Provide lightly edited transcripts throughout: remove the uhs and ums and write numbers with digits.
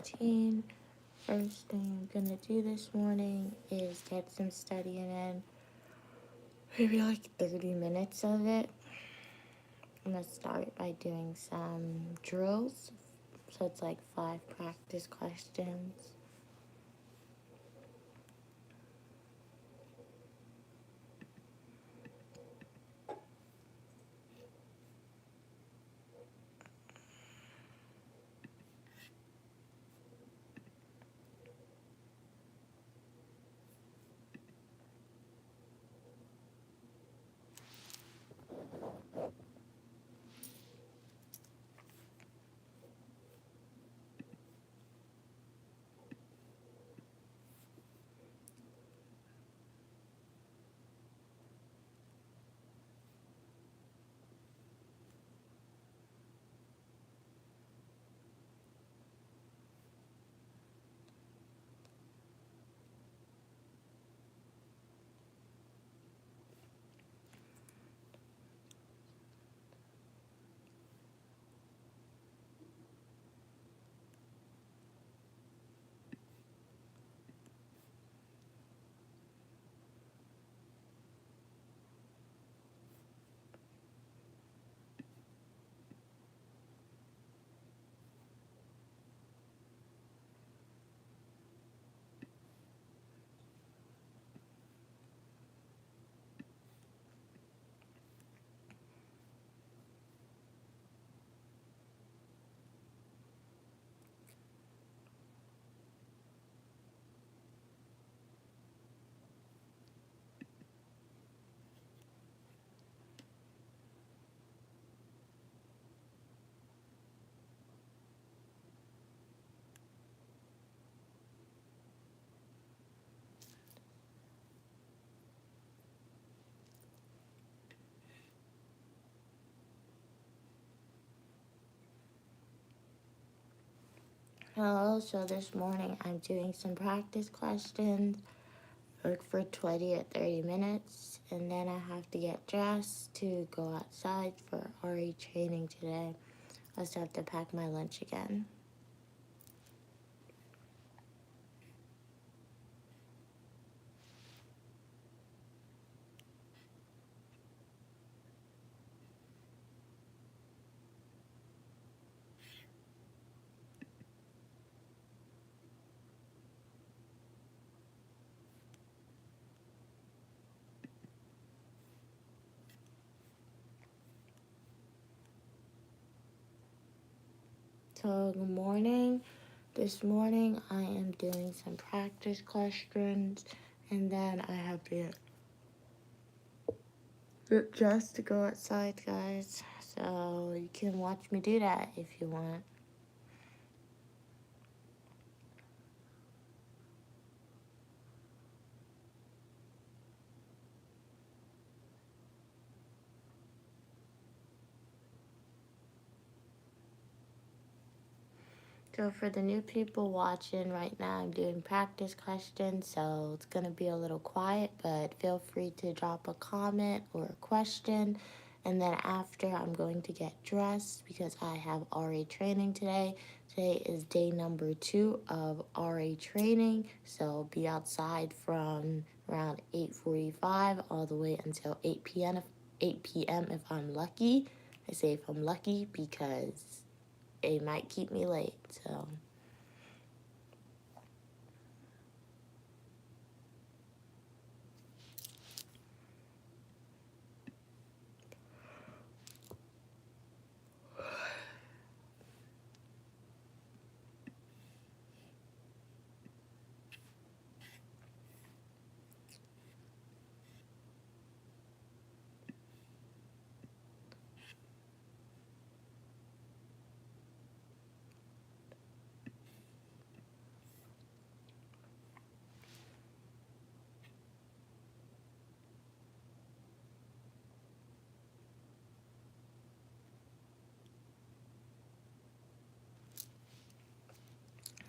routine. First thing I'm gonna do this morning is get some studying in. Maybe like 30 minutes of it. I'm gonna start by doing some drills. So it's like 5 practice questions. So this morning I'm doing some practice questions like for 20 or 30 minutes, and then I have to get dressed to go outside for RE training today. I also have to pack my lunch again. So good morning. This morning I am doing some practice questions, and then I have to get dressed to go outside, guys. So you can watch me do that if you want. So for the new people watching right now, I'm doing practice questions, so it's going to be a little quiet, but feel free to drop a comment or a question. And then after, I'm going to get dressed because I have RA training today. Today is day number 2 of RA training, so I'll be outside from around 8:45 all the way until 8 p.m. 8 p.m. if I'm lucky. I say if I'm lucky because it might keep me late, so.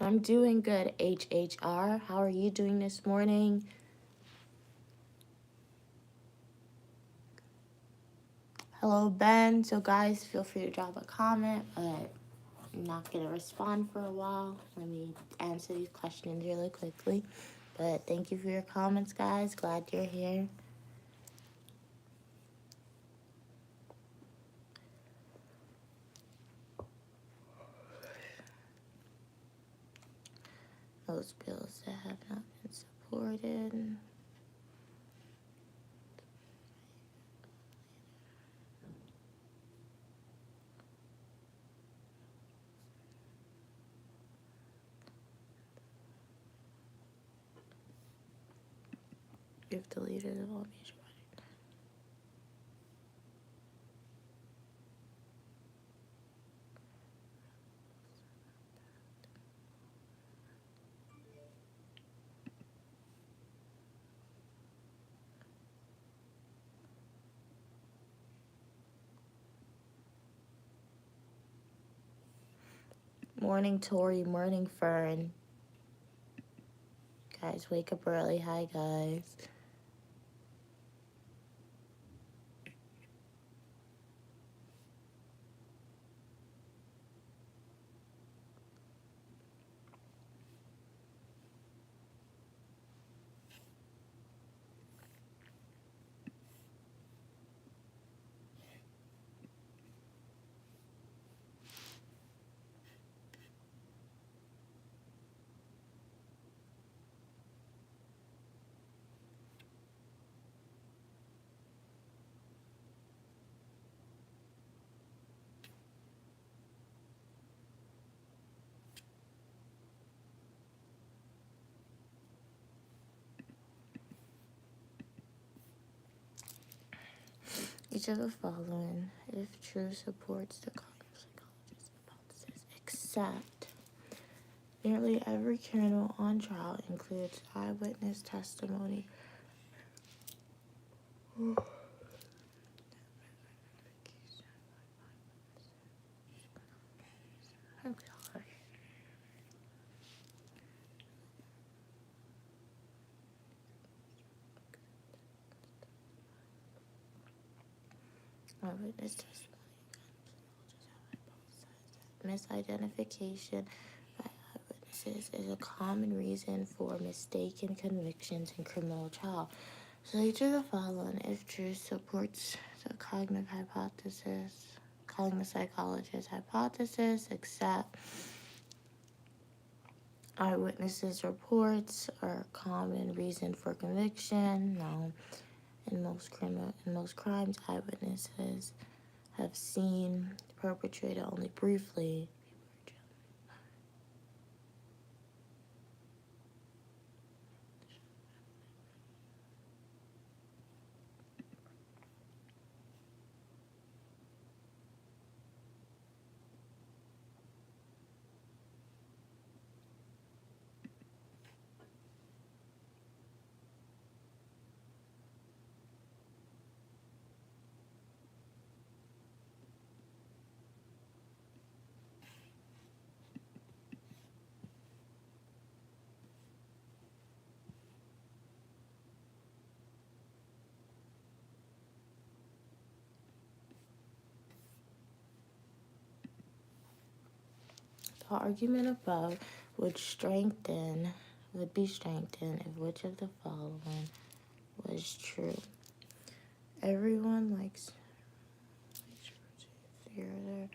I'm doing good, HHR. How are you doing this morning? Hello, Ben. So, guys, feel free to drop a comment, but I'm not going to respond for a while. Let me answer these questions really quickly. But thank you for your comments, guys. Glad you're here. Those bills that have not been supported. You've deleted all major money. Morning, Tori. Morning, Fern. Guys, wake up early. Hi, guys. Each of the following, if true, supports the cognitive psychologist's hypothesis, except nearly every criminal on trial includes eyewitness testimony. I'm sorry. Eyewitness testimony. Misidentification by eyewitnesses is a common reason for mistaken convictions in criminal trial. So each of the following, if true, supports the cognitive psychologist's hypothesis, except eyewitnesses' reports are a common reason for conviction. No. In most crimes, eyewitnesses have seen the perpetrator only briefly. The argument above would be strengthened if which of the following was true. Everyone likes theater.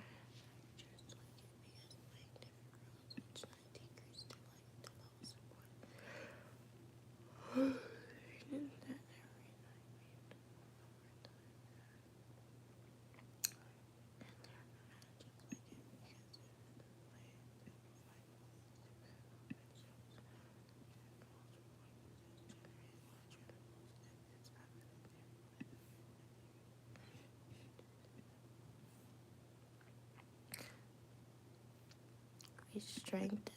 Strengthened.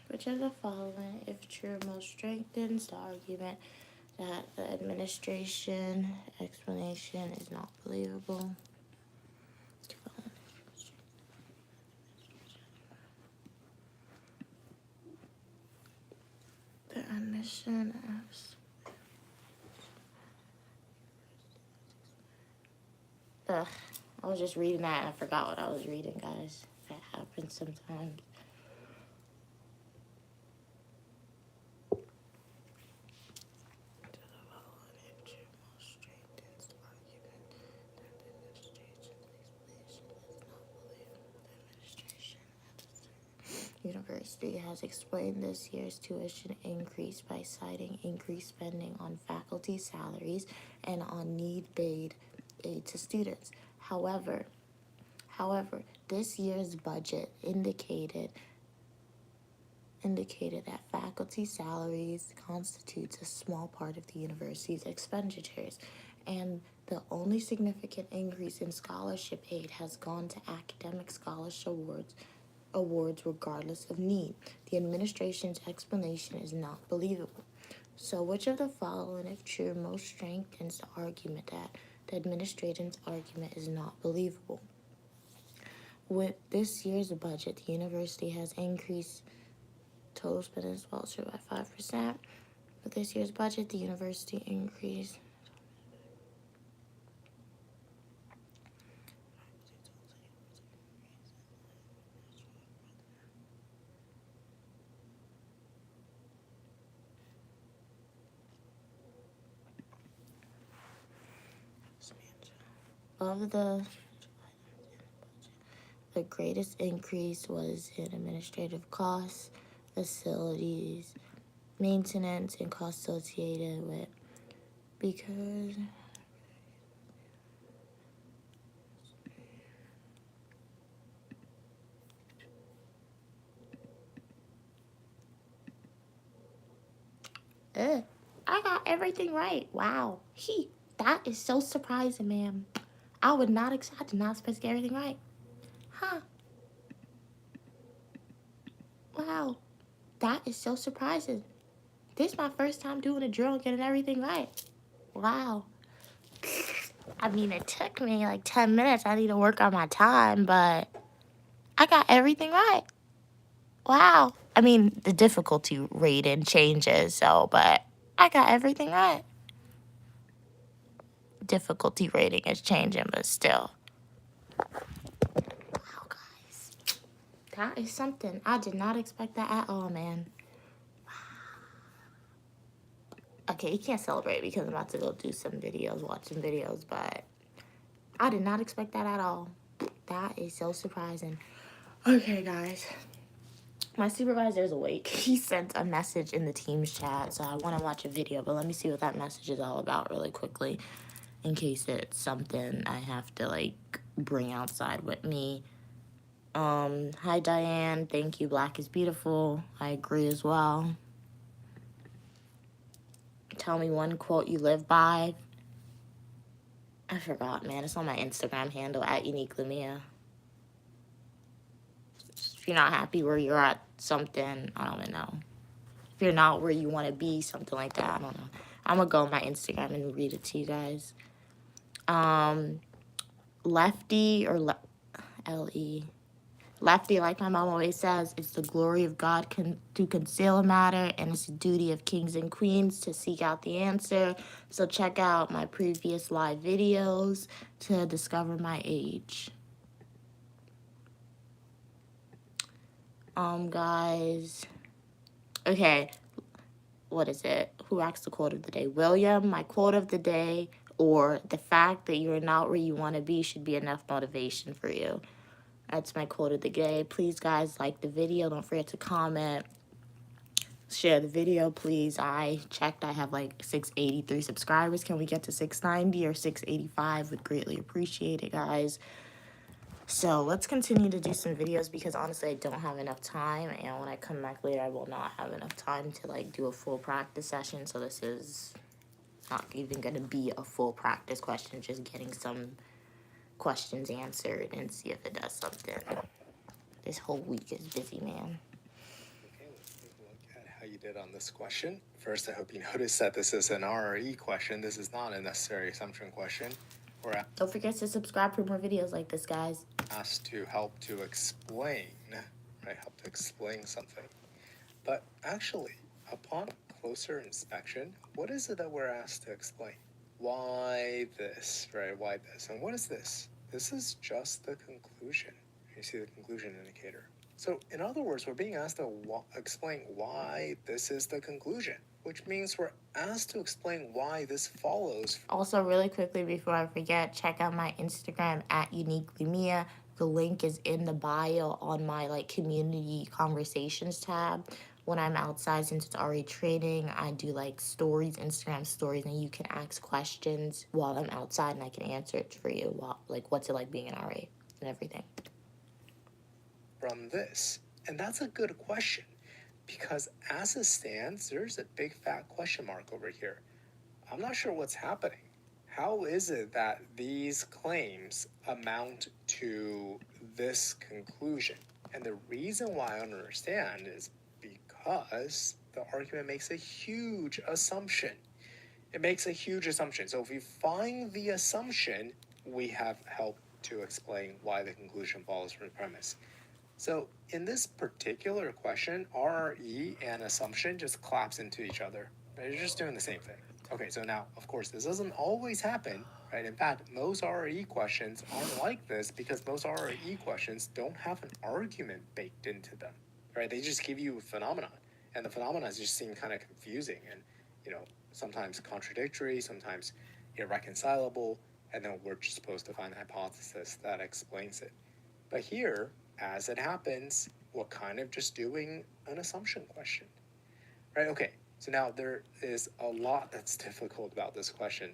Which of the following, if true, most strengthens the argument that the administration explanation is not believable? The admission of... I was just reading that and I forgot what I was reading, guys. That happens sometimes. University has explained this year's tuition increase by citing increased spending on faculty salaries and on need-based aid to students. However, this year's budget indicated that faculty salaries constitutes a small part of the university's expenditures, and the only significant increase in scholarship aid has gone to academic scholarship awards regardless of need. The administration's explanation is not believable. So which of the following, if true, most strengthens the argument that the administration's argument is not believable? With this year's budget, the university has increased total spending scholarship by 5%. With this year's budget, the university increased of the greatest increase was in administrative costs, facilities, maintenance, and costs associated with, because I got everything right. Wow. That is so surprising, ma'am. I did not expect to get everything right. Huh. Wow. That is so surprising. This is my first time doing a drill and getting everything right. Wow. I mean, it took me like 10 minutes. I need to work on my time, but I got everything right. Wow. I mean, the difficulty rating changes, but I got everything right. Difficulty rating is changing, but still. Wow, guys. That is something. I did not expect that at all, man. Wow. Okay, you can't celebrate because I'm about to go do some videos, watch some videos, but I did not expect that at all. That is so surprising. Okay, guys. My supervisor is awake. He sent a message in the Teams chat, so I want to watch a video, but let me see what that message is all about really quickly in case it's something I have to, like, bring outside with me. Hi, Diane. Thank you. Black is beautiful. I agree as well. Tell me one quote you live by. I forgot, man. It's on my Instagram handle, @UniqueLamia. If you're not happy where you're at something, I don't even know. If you're not where you want to be, something like that, I don't know. I'm going to go on my Instagram and read it to you guys. Lefty or L-E. Lefty, like my mom always says, it's the glory of God to conceal a matter, and it's the duty of kings and queens to seek out the answer. So check out my previous live videos to discover my age. Guys. Okay. What is it? Who asked the quote of the day? William, my quote of the day, or the fact that you're not where you want to be should be enough motivation for you. That's my quote of the day. Please, guys, like the video. Don't forget to comment. Share the video, please. I checked. I have like 683 subscribers. Can we get to 690 or 685? Would greatly appreciate it, guys. So let's continue to do some videos because honestly I don't have enough time, and when I come back later I will not have enough time to like do a full practice session. So this is not even going to be a full practice question, just getting some questions answered and see if it does something. This whole week is busy, man. did on this question. First, I hope you noticed that this is an RRE question. This is not a necessary assumption question. We're Don't forget to subscribe for more videos like this, guys. asked to help to explain, right? Help to explain something. But actually, upon closer inspection, what is it that we're asked to explain? Why this, right? Why this? And what is this? This is just the conclusion. You see the conclusion indicator. So in other words, we're being asked to explain why this is the conclusion, which means we're asked to explain why this follows. Also, really quickly before I forget, check out my Instagram at uniquelymia. The link is in the bio on my community conversations tab. When I'm outside, since it's already training, I do stories, Instagram stories, and you can ask questions while I'm outside and I can answer it for you. What's it like being an RA and everything. From this? And that's a good question, because as it stands, there's a big fat question mark over here. I'm not sure what's happening. How is it that these claims amount to this conclusion? And the reason why I don't understand is because the argument makes a huge assumption. It makes a huge assumption. So if we find the assumption, we have helped to explain why the conclusion follows from the premise. So in this particular question, RRE and assumption just collapse into each other. Right? You're just doing the same thing. Okay, so now, of course, this doesn't always happen, right? In fact, most RRE questions aren't like this because most RRE questions don't have an argument baked into them, right? They just give you a phenomenon, and the phenomena just seem kind of confusing and, sometimes contradictory, sometimes irreconcilable, and then we're just supposed to find a hypothesis that explains it. But here, as it happens, we're kind of just doing an assumption question, right? Okay, so now there is a lot that's difficult about this question.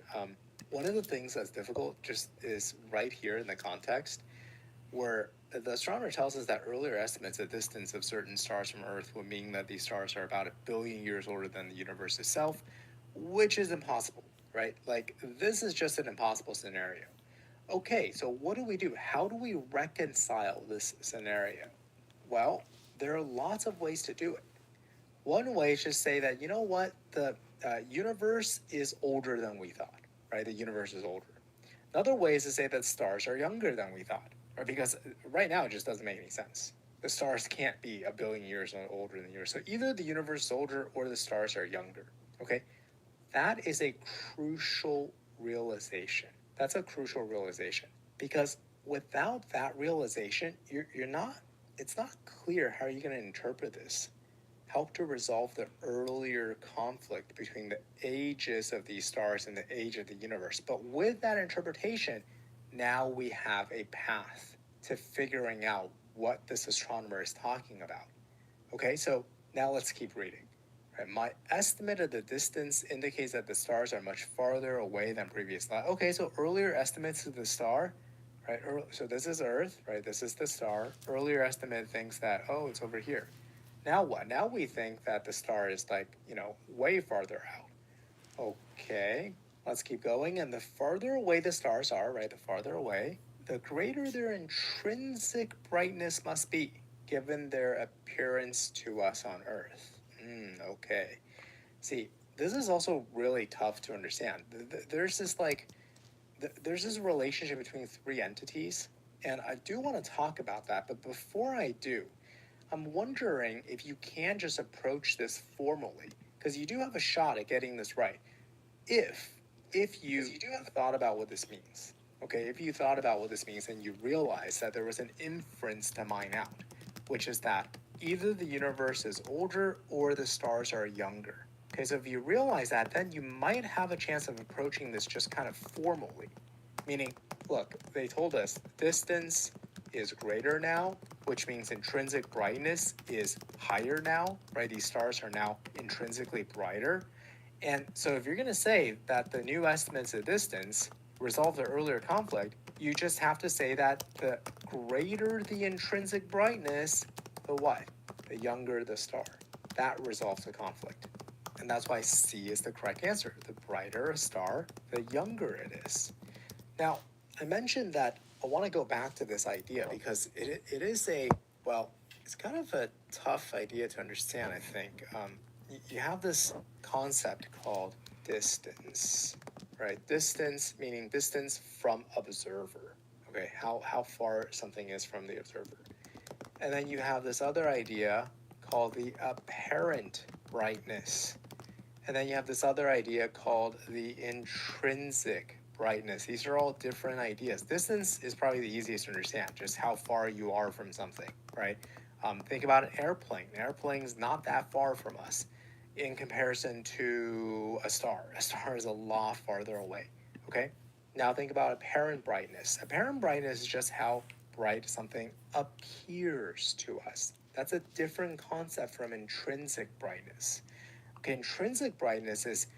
One of the things that's difficult just is right here in the context, where the astronomer tells us that earlier estimates of distance of certain stars from Earth would mean that these stars are about 1 billion years older than the universe itself, which is impossible, right? This is just an impossible scenario. Okay, so what do we do? How do we reconcile this scenario? Well, there are lots of ways to do it. One way is just say that, the universe is older than we thought, right? The universe is older. Another way is to say that stars are younger than we thought, right? Because right now it just doesn't make any sense. The stars can't be 1 billion years older than the universe. So either the universe is older or the stars are younger, okay? That is a crucial realization. That's a crucial realization, because without that realization, it's not clear how you're going to interpret this. Help to resolve the earlier conflict between the ages of these stars and the age of the universe. But with that interpretation, now we have a path to figuring out what this astronomer is talking about. Okay, so now let's keep reading. Right, my estimate of the distance indicates that the stars are much farther away than previous. Okay, so earlier estimates of the star, right? So this is Earth, right? This is the star. Earlier estimate thinks that, it's over here. Now what? Now we think that the star is way farther out. Okay, let's keep going. And the farther away the stars are, right? The farther away, the greater their intrinsic brightness must be, given their appearance to us on Earth. Okay. See, this is also really tough to understand. There's this relationship between three entities, and I do want to talk about that. But before I do, I'm wondering if you can just approach this formally, because you do have a shot at getting this right. If you thought about what this means, okay, if you thought about what this means and you realize that there was an inference to mine out, which is that either the universe is older or the stars are younger. Okay, so if you realize that, then you might have a chance of approaching this just kind of formally. Meaning, look, they told us distance is greater now, which means intrinsic brightness is higher now, right? These stars are now intrinsically brighter. And so if you're going to say that the new estimates of distance resolve the earlier conflict, you just have to say that the greater the intrinsic brightness, the what? The younger the star. That resolves the conflict. And that's why C is the correct answer. The brighter a star, the younger it is. Now, I mentioned that I want to go back to this idea because it is it's kind of a tough idea to understand, I think. you have this concept called distance, right? Distance meaning distance from observer, okay? How far something is from the observer. And then you have this other idea called the apparent brightness. And then you have this other idea called the intrinsic brightness. These are all different ideas. Distance is probably the easiest to understand, just how far you are from something, right? Think about an airplane. An airplane's not that far from us in comparison to a star. A star is a lot farther away, okay? Now think about apparent brightness. Apparent brightness is just how bright something appears to us. That's a different concept from intrinsic brightness. Okay, intrinsic brightness is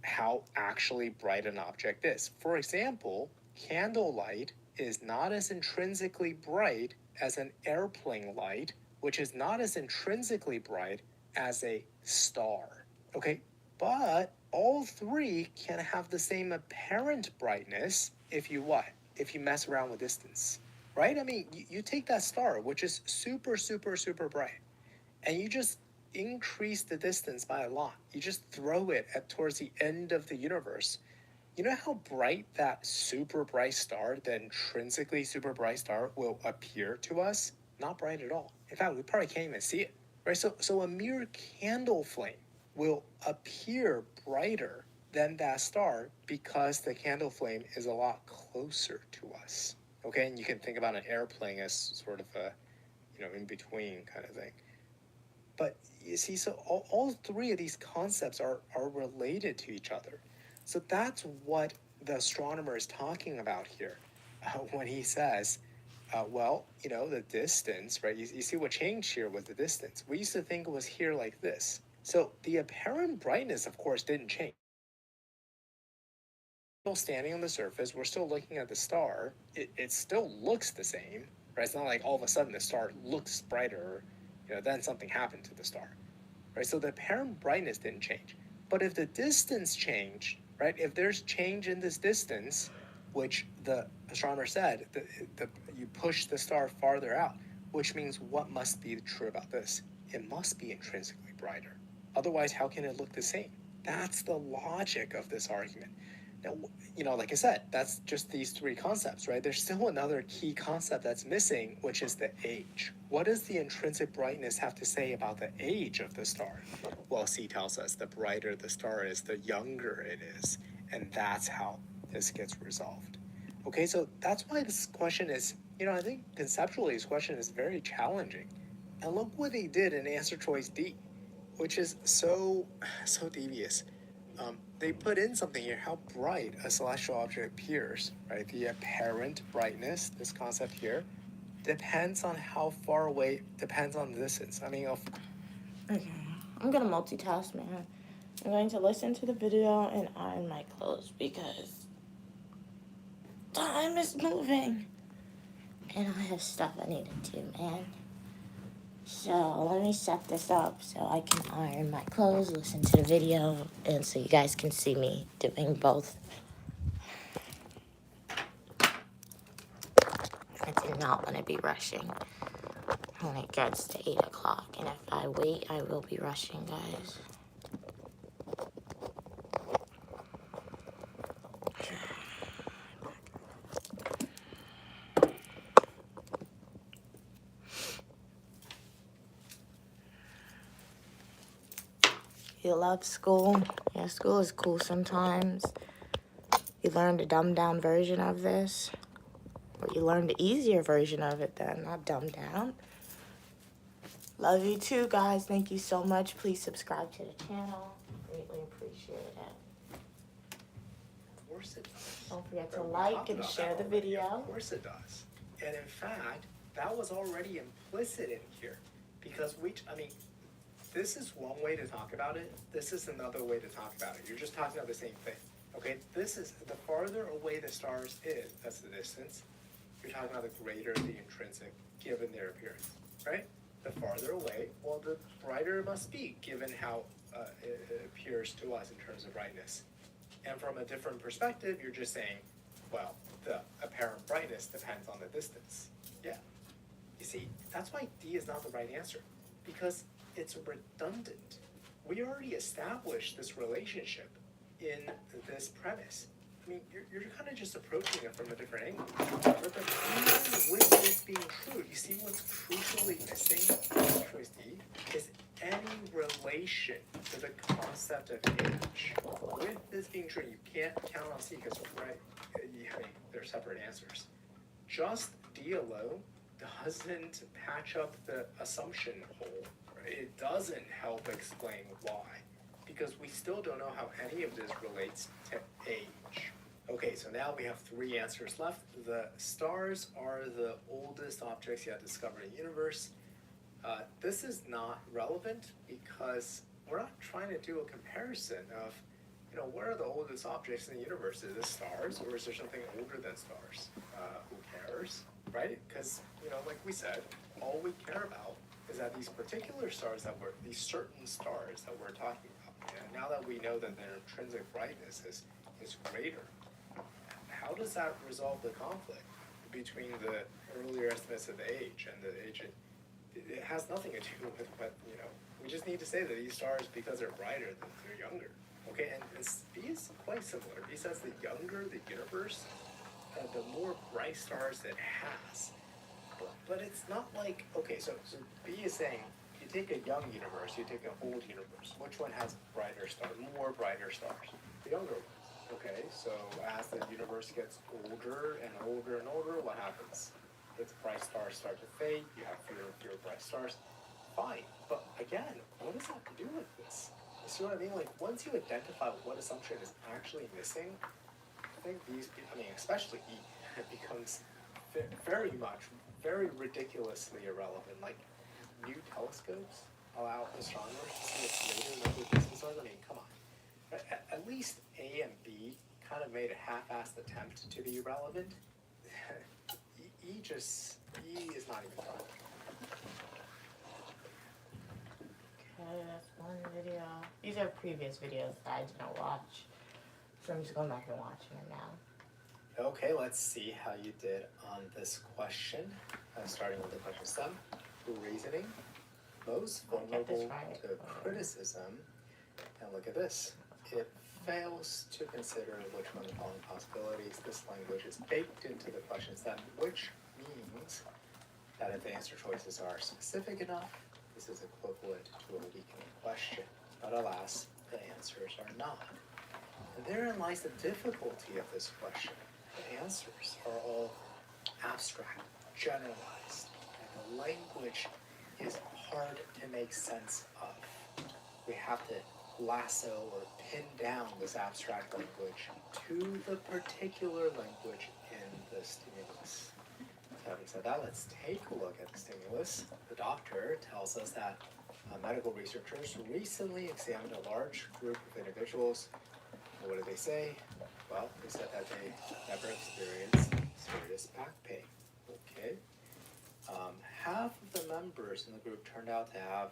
how actually bright an object is. For example, candlelight is not as intrinsically bright as an airplane light, which is not as intrinsically bright as a star. Okay, but all three can have the same apparent brightness if you what? If you mess around with distance, right? I mean, you take that star, which is super, super, super bright, and you just increase the distance by a lot. You just throw it towards the end of the universe. You know how bright that super bright star, the intrinsically super bright star, will appear to us? Not bright at all. In fact, we probably can't even see it, right? So a mere candle flame will appear brighter than that star because the candle flame is a lot closer to us. Okay, and you can think about an airplane as sort of a, in between kind of thing. But you see, so all three of these concepts are related to each other. So that's what the astronomer is talking about here when he says, the distance, right? You see what changed here was the distance. We used to think it was here like this. So the apparent brightness, of course, didn't change. Still standing on the surface, we're still looking at the star. It still looks the same, right? It's not like all of a sudden the star looks brighter, then something happened to the star, right? So the apparent brightness didn't change. But if the distance changed, right? If there's change in this distance, which the astronomer said, you push the star farther out, which means what must be true about this? It must be intrinsically brighter. Otherwise, how can it look the same? That's the logic of this argument. Now, like I said, that's just these three concepts, right? There's still another key concept that's missing, which is the age. What does the intrinsic brightness have to say about the age of the star? Well, C tells us the brighter the star is, the younger it is. And that's how this gets resolved. Okay, so that's why this question is, I think conceptually this question is very challenging. And look what they did in answer choice D, which is so devious. They put in something here, how bright a celestial object appears, right? The apparent brightness, this concept here, depends on how far away, depends on the distance. Okay, I'm gonna multitask, man. I'm going to listen to the video and iron my clothes because time is moving. And I have stuff I need to do, man. So let me set this up so I can iron my clothes, listen to the video, and so you guys can see me doing both. I do not want to be rushing when it gets to 8 o'clock. And if I wait, I will be rushing, guys. You love school. Yeah, school is cool sometimes. You learn the dumbed down version of this. Or you learn the easier version of it then, not dumbed down. Love you too, guys. Thank you so much. Please subscribe to the channel. Greatly appreciate it. Of course it does. Don't forget to like and share the video. Of course it does. And in fact, that was already implicit in here. Because this is one way to talk about it. This is another way to talk about it. You're just talking about the same thing. Okay, this is the farther away the stars is, that's the distance. You're talking about the greater the intrinsic given their appearance, right? The farther away, well, the brighter it must be given how it appears to us in terms of brightness. And from a different perspective, you're just saying, well, the apparent brightness depends on the distance. Yeah. You see, that's why D is not the right answer, because it's redundant. we already established this relationship in this premise. I mean, you're kind of just approaching it from a different angle. But even with this being true, you see what's crucially missing in choice D is any relation to the concept of age. With this being true, you can't count on C because, right, I mean, they're separate answers. Just D alone doesn't patch up the assumption hole. Right? It doesn't help explain why, because we still don't know how any of this relates to age. Okay, so now we have 3 answers left. The stars are the oldest objects yet discovered in the universe. This is not relevant because we're not trying to do a comparison of, what are the oldest objects in the universe? Is it stars, or is there something older than stars? Who cares, right? Because, like we said, all we care about is that these particular stars these certain stars that we're talking about, and now that we know that their intrinsic brightness is greater, how does that resolve the conflict between the earlier estimates of age and the age? It has nothing to do with what, we just need to say that these stars, because they're brighter, they're younger. Okay, and B is quite similar. B says the younger the universe, the more bright stars it has. But it's not like, okay, so B is saying, you take a young universe, you take an old universe. Which one has more brighter stars? The younger one. Okay, so as the universe gets older and older and older, what happens? Its bright stars start to fade, you have fewer and fewer bright stars. Fine, but again, what does that have to do with this? You see what I mean? Like, once you identify what assumption is actually missing, I think especially E, it becomes very ridiculously irrelevant. Like, new telescopes allow astronomers to see what's later than the distant stars. I mean, come on. At least A and B kind of made a half-assed attempt to be relevant. E is not even trying. Okay, that's one video. These are previous videos that I didn't watch, so I'm just going back and watching them now. Okay, let's see how you did on this question. Starting with the question 7, reasoning, most vulnerable to criticism. And look at this. It fails to consider which one of the following possibilities. This language is baked into the question 7, which means that if the answer choices are specific enough, this is equivalent to a weakening question. But alas, the answers are not. And therein lies the difficulty of this question. The answers are all abstract, generalized, and the language is hard to make sense of. We have to lasso or pin down this abstract language to the particular language in the stimulus. So having said that, let's take a look at the stimulus. The doctor tells us that medical researchers recently examined a large group of individuals. What did they say? Well, they said that they never experienced serious back pain. Okay. Half of the members in the group turned out to have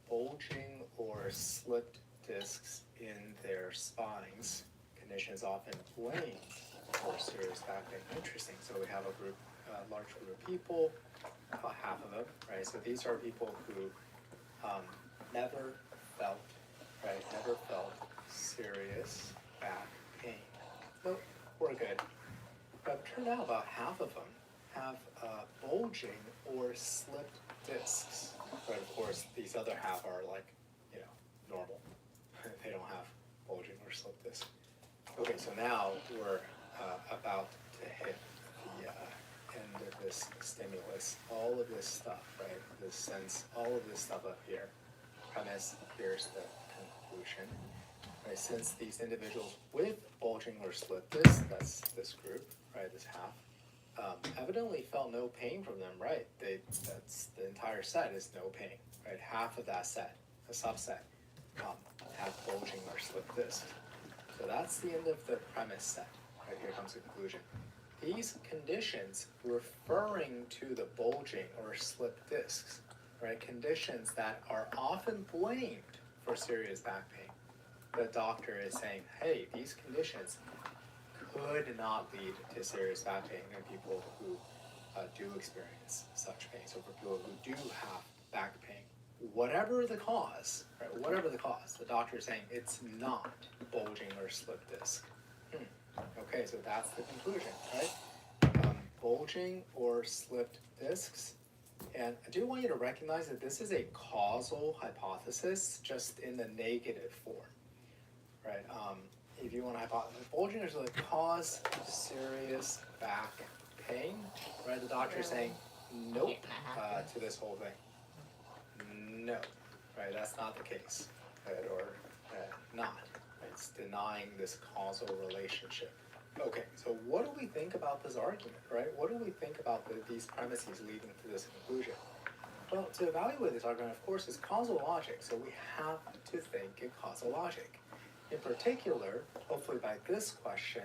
bulging or slipped discs in their spines, conditions often blamed for serious back pain. Interesting. So we have a large group of people, about half of them, right? So these are people who never felt serious back pain. Nope, we're good. But it turned out about half of them have bulging or slipped discs. But of course, these other half are like, normal. They don't have bulging or slipped discs. Okay, so now we're about to hit the end of this stimulus. All of this stuff, right? This sense, all of this stuff up here. Premise, here's the conclusion. Right, since these individuals with bulging or slipped discs, that's this group, right, this half, evidently felt no pain from them, right? That's the entire set is no pain, right? Half of that set, a subset, have bulging or slipped discs. So that's the end of the premise set. Right, here comes the conclusion. These conditions referring to the bulging or slipped discs, right? Conditions that are often blamed for serious back pain. The doctor is saying, hey, these conditions could not lead to serious back pain in people who do experience such pain. So for people who do have back pain, whatever the cause, right? Whatever the cause, the doctor is saying it's not bulging or slip disc. Okay, so that's the conclusion, right? Bulging or slipped discs. And I do want you to recognize that this is a causal hypothesis, just in the negative form, right? If you want to hypothesize, bulging or slip cause serious back pain, right? The doctor is saying nope to this whole thing. No, right? That's not the case, right? Or not. It's denying this causal relationship. Okay, so what do we think about this argument, right? What do we think about these premises leading to this conclusion? Well, to evaluate this argument, of course, is causal logic, so we have to think in causal logic. In particular, hopefully by this question,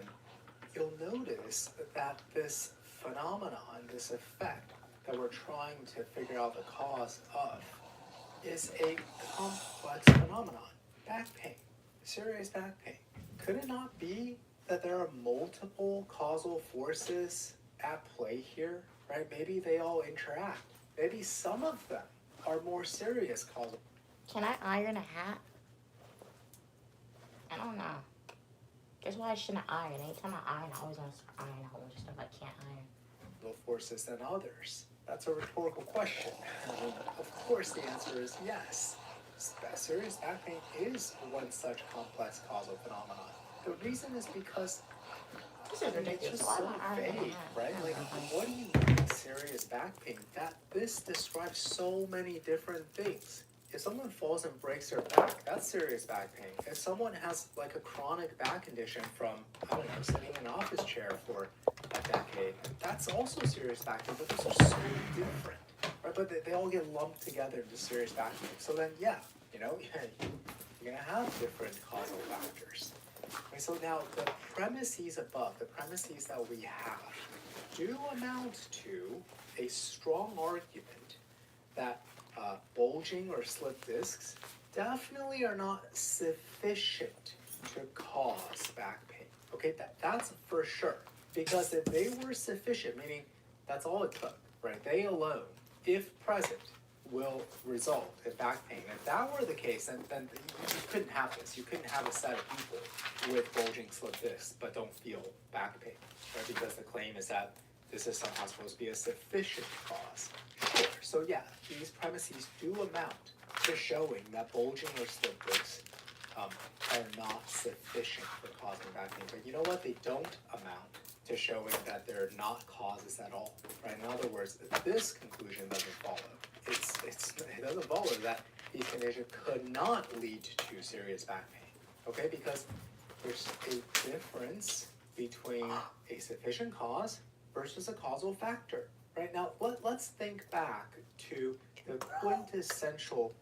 you'll notice that this phenomenon, this effect that we're trying to figure out the cause of, is a complex phenomenon. Back pain, serious back pain. Could it not be that there are multiple causal forces at play here, right? Maybe they all interact. Maybe some of them are more serious causal. Can I iron a hat? I don't know. That's why I shouldn't iron. Anytime I iron, I always want to iron a whole bunch of stuff I can't iron. Forces than others? That's a rhetorical question. Of course, the answer is yes. Serious back pain is one such complex causal phenomenon. The reason is because This is ridiculous. it's just Why so am I ironing a vague, hat? right? Like, what do you mean serious back pain? That this describes so many different things. If someone falls and breaks their back, that's serious back pain. If someone has like a chronic back condition from, I don't know, sitting in an office chair for a decade, that's also serious back pain, but those are so different, right? But they all get lumped together into serious back pain. So then, yeah, you know, you're gonna have different causal factors. Okay, so now the premises above, the premises that we have, do amount to a strong argument that bulging or slip discs definitely are not sufficient to cause back pain. Okay, that's for sure. Because if they were sufficient, meaning that's all it took, right? They alone, if present, will result in back pain. If that were the case, then you couldn't have this. You couldn't have a set of people with bulging slip discs but don't feel back pain, right? Because the claim is that this is somehow supposed to be a sufficient cause. Sure. So yeah, these premises do amount to showing that bulging or slip discs are not sufficient for causing back pain. But you know what? They don't amount to showing that they're not causes at all, right? In other words, this conclusion doesn't follow. It doesn't follow that these conditions could not lead to serious back pain, okay? Because there's a difference between a sufficient cause versus a causal factor, right? Now, let's think back to the quintessential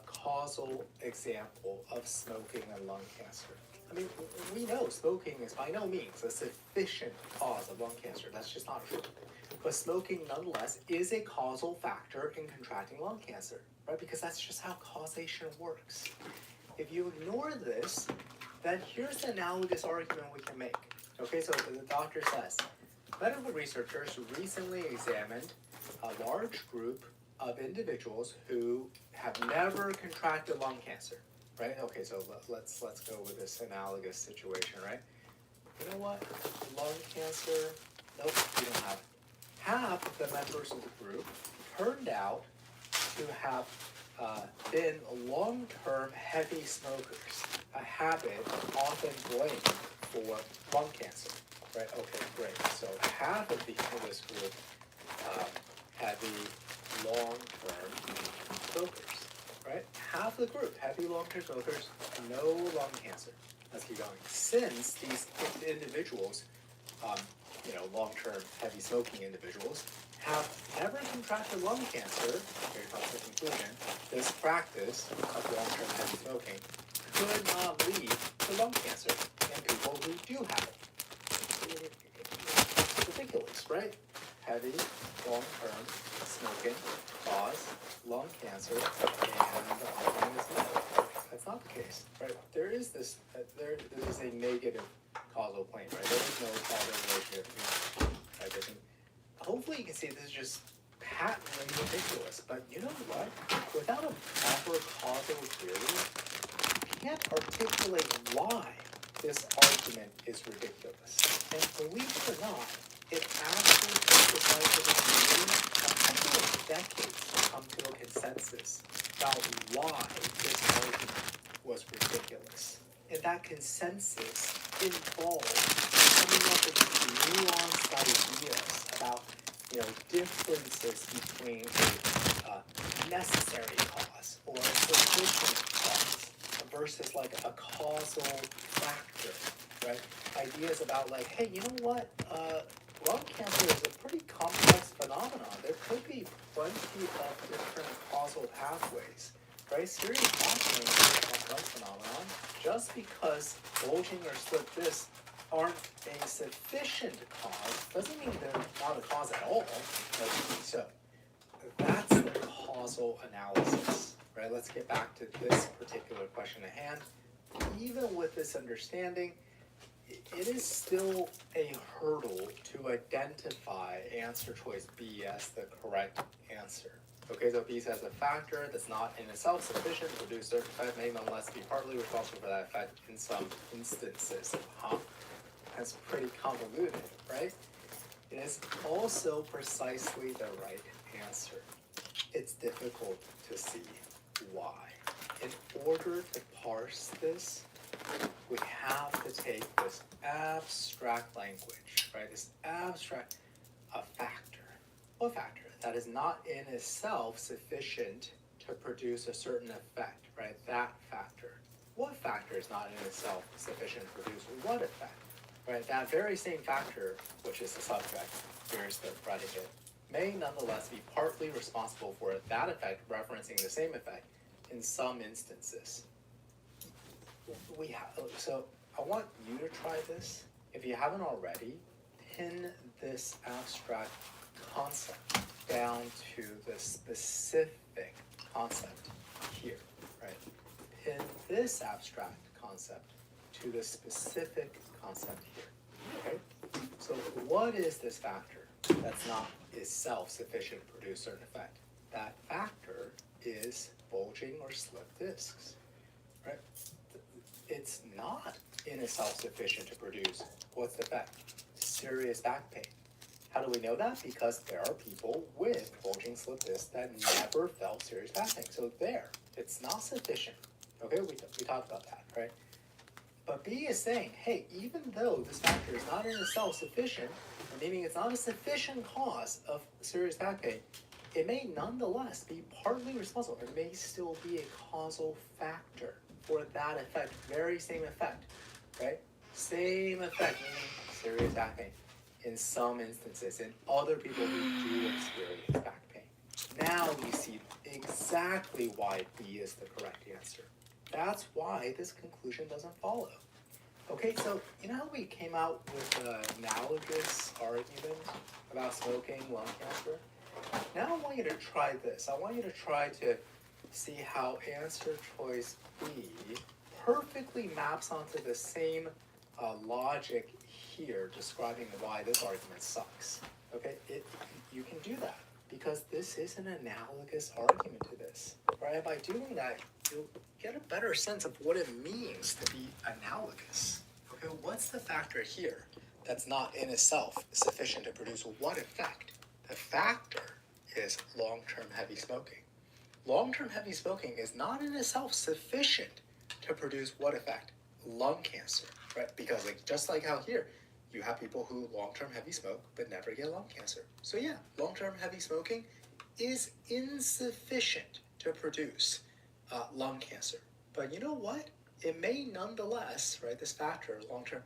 causal example of smoking and lung cancer. I mean, we know smoking is by no means a sufficient cause of lung cancer. That's just not true. But smoking, nonetheless, is a causal factor in contracting lung cancer, right? Because that's just how causation works. If you ignore this, then here's the analogous argument we can make. Okay, so the doctor says, medical researchers recently examined a large group of individuals who have never contracted lung cancer, right? Okay, so let's go with this analogous situation, right? You know what? Lung cancer, nope, you don't have it. Half of the members of the group turned out to have been long-term heavy smokers, a habit often blamed for lung cancer, right? Okay, great. So half of this group heavy long-term smokers, right? Half the group, heavy long-term smokers, no lung cancer. Let's keep going. Since these individuals, long-term heavy smoking individuals, have never contracted lung cancer, here comes the conclusion, this practice of long-term heavy smoking could not lead to lung cancer in people who do have it. It's ridiculous, right? Heavy, long-term smoking cause lung cancer and that's not the case, right? There is this, there is a negative causal claim, right? There is no causal relationship between, right? Hopefully you can see this is just patently ridiculous. But you know what? Without a proper causal theory, you can't articulate why this argument is ridiculous. And believe it or not, it actually took the scientific community a couple of decades to come to a consensus about why this argument was ridiculous. And that consensus involved coming up with these nuanced ideas about, differences between a necessary cause or a sufficient cause versus like a causal factor, right? Ideas about like, hey, you know what? Lung cancer is a pretty complex phenomenon. There could be plenty of different causal pathways, right? Serious pain is a complex phenomenon. Just because bulging or slip discs aren't a sufficient cause doesn't mean they're not a cause at all. So that's the causal analysis, right? Let's get back to this particular question at hand. Even with this understanding, it is still a hurdle to identify answer choice B as the correct answer. Okay, so B says a factor that's not in itself sufficient to produce certain effect may nonetheless be partly responsible for that effect in some instances. That's pretty convoluted, right? It is also precisely the right answer. It's difficult to see why. In order to parse this, we have to take this abstract language, right? This abstract, a factor. What factor? That is not in itself sufficient to produce a certain effect, right? That factor. What factor is not in itself sufficient to produce what effect? Right? That very same factor, which is the subject, here's the predicate, may nonetheless be partly responsible for that effect, referencing the same effect in some instances. So I want you to try this. If you haven't already, pin this abstract concept down to the specific concept here, right? Pin this abstract concept to the specific concept here, okay? So what is this factor that's not itself sufficient to produce certain effect? That factor is bulging or slipped discs, right? It's not in itself sufficient to produce what's the effect? Serious back pain. How do we know that? Because there are people with bulging slip discs that never felt serious back pain. So there, it's not sufficient. Okay, we talked about that, right? But B is saying, hey, even though this factor is not in itself sufficient, meaning it's not a sufficient cause of serious back pain, it may nonetheless be partly responsible. It may still be a causal factor for that effect, very same effect, right? Same effect, meaning serious back pain in some instances, in other people who do experience back pain. Now we see exactly why B is the correct answer. That's why this conclusion doesn't follow. Okay, so you know how we came out with an analogous argument about smoking lung cancer? Now I want you to try this. I want you to try to see how answer choice B perfectly maps onto the same logic here describing why this argument sucks. Okay, you can do that because this is an analogous argument to this, right? By doing that, you'll get a better sense of what it means to be analogous. Okay, what's the factor here that's not in itself sufficient to produce what effect? The factor is long-term heavy smoking. Long-term heavy smoking is not in itself sufficient to produce what effect? Lung cancer, right? Because just like how here, you have people who long-term heavy smoke but never get lung cancer. So yeah, long-term heavy smoking is insufficient to produce lung cancer. But you know what? It may nonetheless, right, this factor, long-term,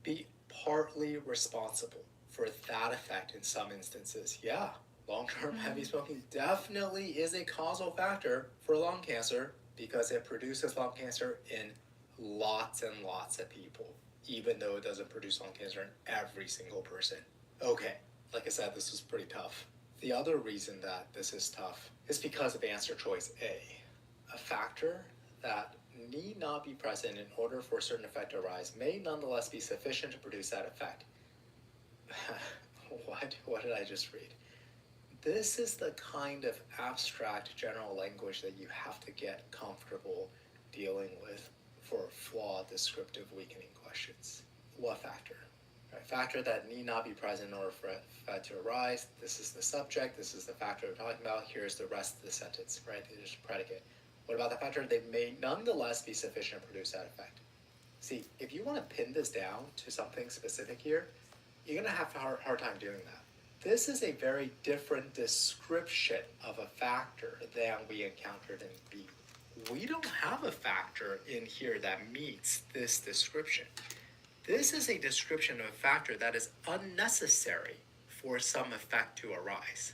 be partly responsible for that effect in some instances. Yeah, long-term heavy smoking definitely is a causal factor for lung cancer because it produces lung cancer in lots and lots of people, even though it doesn't produce lung cancer in every single person. Okay, like I said, this was pretty tough. The other reason that this is tough is because of answer choice A. A factor that need not be present in order for a certain effect to arise may nonetheless be sufficient to produce that effect. What did I just read? This is the kind of abstract general language that you have to get comfortable dealing with for flawed descriptive weakening questions. What factor? Right, factor that need not be present in order for it to arise. This is the subject. This is the factor we're talking about. Here's the rest of the sentence, right? There's a predicate. What about the factor? They may nonetheless be sufficient to produce that effect. See, if you want to pin this down to something specific here, you're going to have a hard time doing that. This is a very different description of a factor than we encountered in B. We don't have a factor in here that meets this description. This is a description of a factor that is unnecessary for some effect to arise.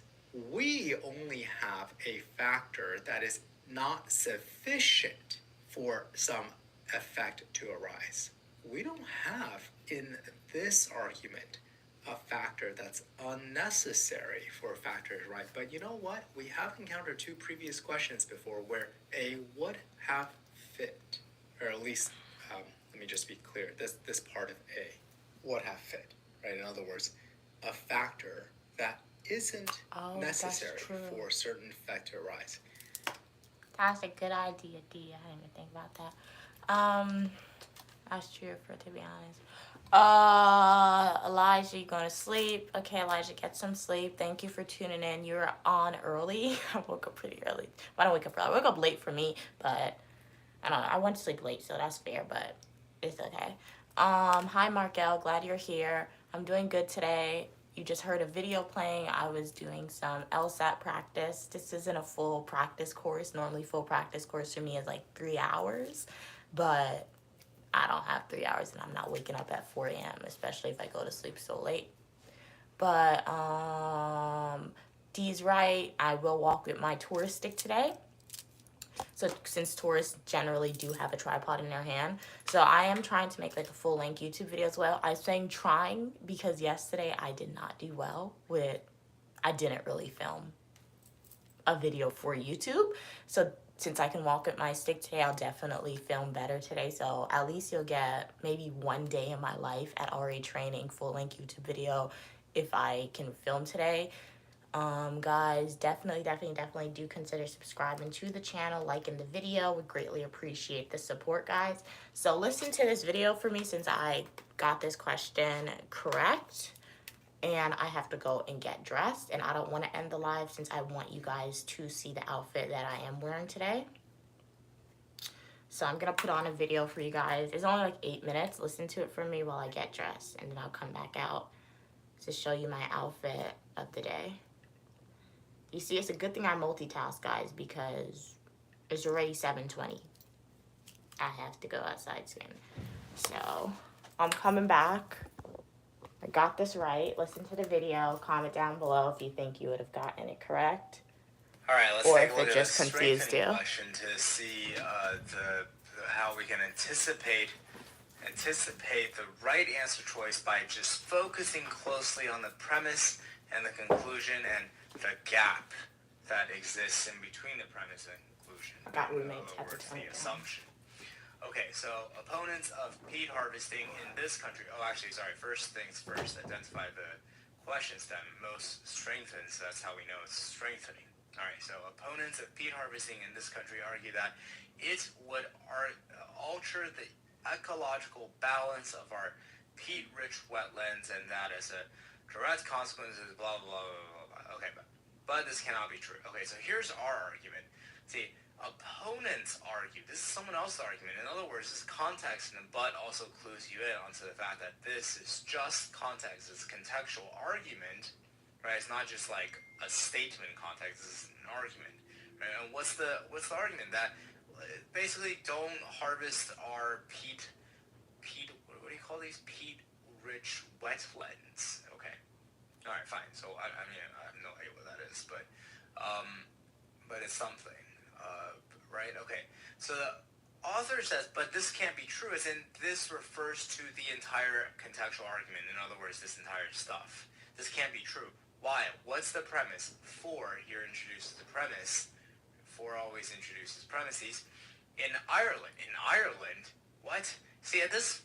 We only have a factor that is not sufficient for some effect to arise. We don't have in this argument a factor that's unnecessary for a factor to arise. But you know what? We have encountered two previous questions before where A would have fit, or at least, let me just be clear, this part of A would have fit, right? In other words, a factor that isn't necessary for a certain effect to arise. That's a good idea, D. I didn't even think about that. That's true, to be honest. Elijah, you going to sleep? Okay, Elijah, get some sleep. Thank you for tuning in. You were on early. I woke up pretty early. Well, I don't wake up early. I woke up late for me, but I don't know. I went to sleep late, so that's fair, but it's okay. Hi, Markel. Glad you're here. I'm doing good today. You just heard a video playing. I was doing some LSAT practice. This isn't a full practice course. Normally, full practice course for me is like 3 hours, but I don't have 3 hours and I'm not waking up at 4 a.m., especially if I go to sleep so late. But Dee's right. I will walk with my tourist stick today. So since tourists generally do have a tripod in their hand. So I am trying to make like a full length YouTube video as well. I was saying trying because yesterday I did not do well with, I didn't really film a video for YouTube. So since I can walk with my stick today, I'll definitely film better today. So at least you'll get maybe one day in my life at RA Training full length YouTube video if I can film today. Guys, definitely do consider subscribing to the channel, liking the video. We greatly appreciate the support, guys. So listen to this video for me since I got this question correct. And I have to go and get dressed. And I don't want to end the live since I want you guys to see the outfit that I am wearing today. So I'm going to put on a video for you guys. It's only like 8 minutes. Listen to it for me while I get dressed. And then I'll come back out to show you my outfit of the day. You see, it's a good thing I multitask, guys, because it's already 7:20. I have to go outside soon. So I'm coming back. I got this right. Listen to the video. Comment down below if you think you would have gotten it correct. All right, let's or take if a look it at just a confused you. question to see how we can anticipate the right answer choice by just focusing closely on the premise and the conclusion and the gap that exists in between the premise and conclusion. I got roommates at the the assumption. Okay, so opponents of peat harvesting in this country. Oh, actually, sorry. First things first. Identify the questions that most strengthens. That's how we know it's strengthening. All right, so opponents of peat harvesting in this country argue that it would alter the ecological balance of our peat-rich wetlands, and that as a direct consequence is blah, blah, blah, blah, blah. Okay, but this cannot be true. Okay, so here's our argument. See, opponents argue. This is someone else's argument. In other words, this context and but also clues you in onto the fact that this is just context. It's contextual argument, right? It's not just like a statement in context. This is an argument, right? And what's the argument? That basically don't harvest our peat. What do you call these? Peat-rich wetlands. Okay. All right, fine. So I mean, I have no idea what that is, but it's something. Right? Okay. So the author says, but this can't be true, as in this refers to the entire contextual argument. In other words, this entire stuff. This can't be true. Why? What's the premise? For here introduces the premise. For always introduces premises. In Ireland. What? See, at this,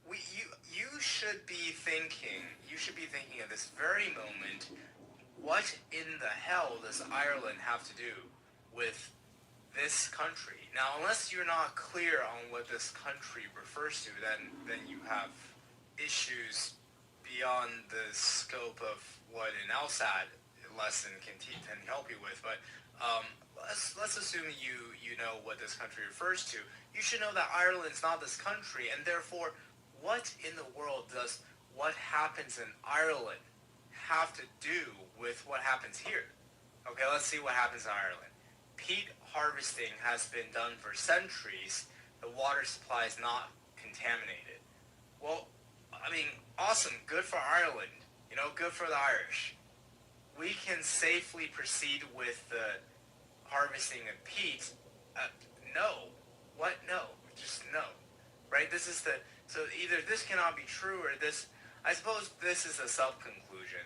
you should be thinking. You should be thinking at this very moment. what in the hell does Ireland have to do with this country? Now, unless you're not clear on what this country refers to, then you have issues beyond the scope of what an LSAT lesson can help you with. But let's assume you know what this country refers to. You should know that Ireland's not this country, and therefore, what in the world does what happens in Ireland have to do with what happens here? Okay, let's see what happens in Ireland. Peat harvesting has been done for centuries. The water supply is not contaminated. Well, I mean, awesome, good for Ireland. Good for the Irish. We can safely proceed with the harvesting of peat. No. What? No. Just no. Right? So either this cannot be true or this, I suppose this is a sub-conclusion.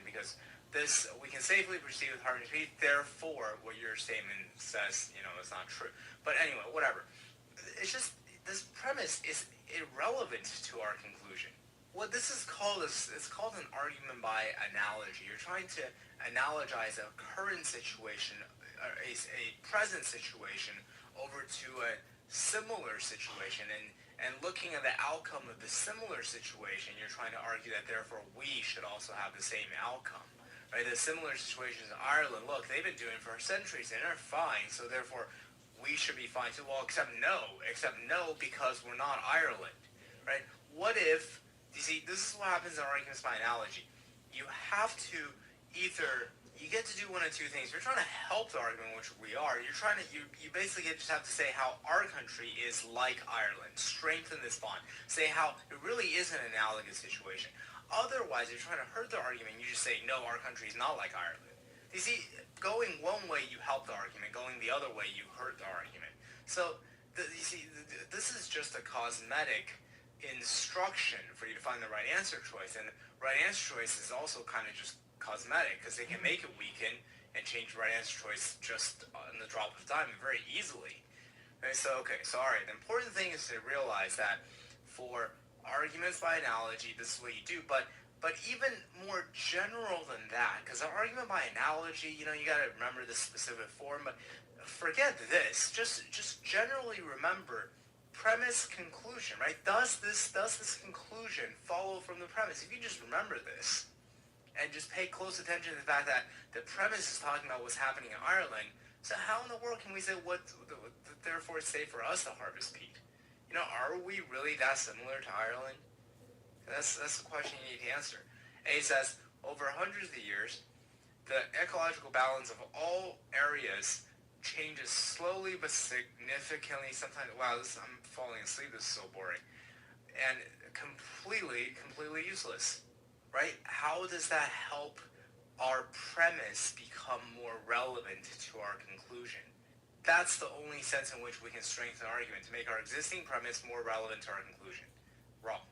Because we can safely proceed with harvesting peat, therefore what your statement says, is not true. But anyway, whatever. It's just, this premise is irrelevant to our conclusion. What this is called it's called an argument by analogy. You're trying to analogize a current situation, a present situation, over to a similar situation, and looking at the outcome of the similar situation, you're trying to argue that therefore we should also have the same outcome. Right? The similar situations in Ireland, look, they've been doing it for centuries and they're fine, so therefore we should be fine too. Well, except no, because we're not Ireland. Right? What if, you see, this is what happens in arguments by analogy. You have to you get to do one of two things. You're trying to help the argument, which we are. You basically just have to say how our country is like Ireland. Strengthen this bond. Say how it really is an analogous situation. Otherwise, if you're trying to hurt the argument, you just say, no, our country is not like Ireland. You see, going one way, you help the argument. Going the other way, you hurt the argument. So, this is just a cosmetic instruction for you to find the right answer choice. And the right answer choice is also kind of just cosmetic, because they can make it weaken and change the right answer choice just on the drop of time very easily. Okay, so all right, the important thing is to realize that for arguments by analogy, this is what you do, but even more general than that, because an argument by analogy, you got to remember the specific form, but forget this. Just generally remember premise, conclusion, right? Does this conclusion follow from the premise? If you just remember this, and just pay close attention to the fact that the premise is talking about what's happening in Ireland, so how in the world can we say therefore it's safe for us to harvest peat? Are we really that similar to Ireland? That's the question you need to answer. And he says, over hundreds of years, the ecological balance of all areas changes slowly but significantly. Sometimes, wow, I'm falling asleep, this is so boring. And completely useless. Right? How does that help our premise become more relevant to our conclusion? That's the only sense in which we can strengthen an argument, to make our existing premise more relevant to our conclusion. Wrong.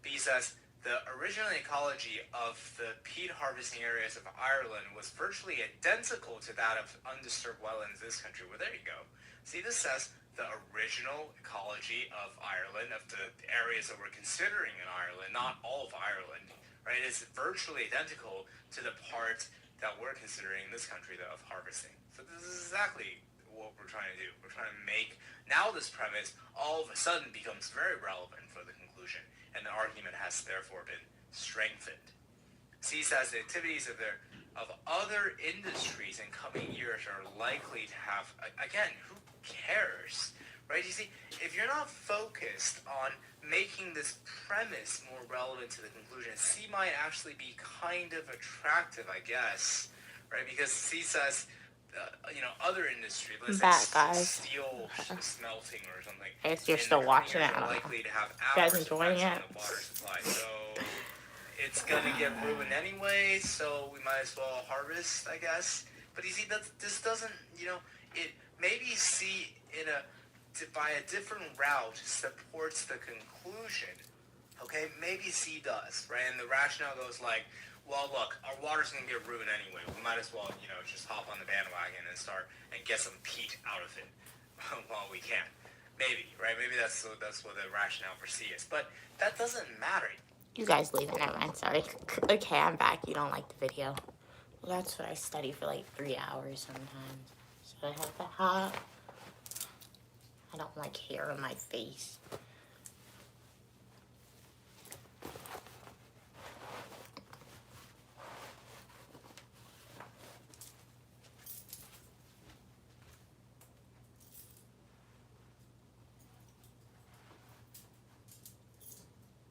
B says, the original ecology of the peat harvesting areas of Ireland was virtually identical to that of undisturbed wetlands in this country. Well, there you go. See, this says the original ecology of Ireland, of the areas that we're considering in Ireland, not all of Ireland, right? It's virtually identical to the part that we're considering in this country of harvesting. So this is exactly what we're trying to do. We're trying to make, now this premise all of a sudden becomes very relevant for the conclusion, and the argument has therefore been strengthened. C says the activities of other industries in coming years are likely to have, again, who cares? Right? You see, if you're not focused on making this premise more relevant to the conclusion, C might actually be kind of attractive, I guess, right? Because C says, other industry, let's say steel smelting or something, If you're still watching it, are likely to have you guys adverse enjoying effects it? on the water supply. So it's gonna get ruined anyway. So we might as well harvest, I guess. But you see, this doesn't, it maybe C by a different route supports the conclusion. Okay, maybe C does, right? And the rationale goes like, well, look, our water's gonna get ruined anyway. We might as well, just hop on the bandwagon and start and get some peat out of it while we can. Maybe, right? Maybe that's what the rationale for C is. But that doesn't matter. You guys leave it. Never mind. Sorry. Okay, I'm back. You don't like the video. Well, that's what I study for like 3 hours sometimes. So I have the hat. I don't like hair on my face.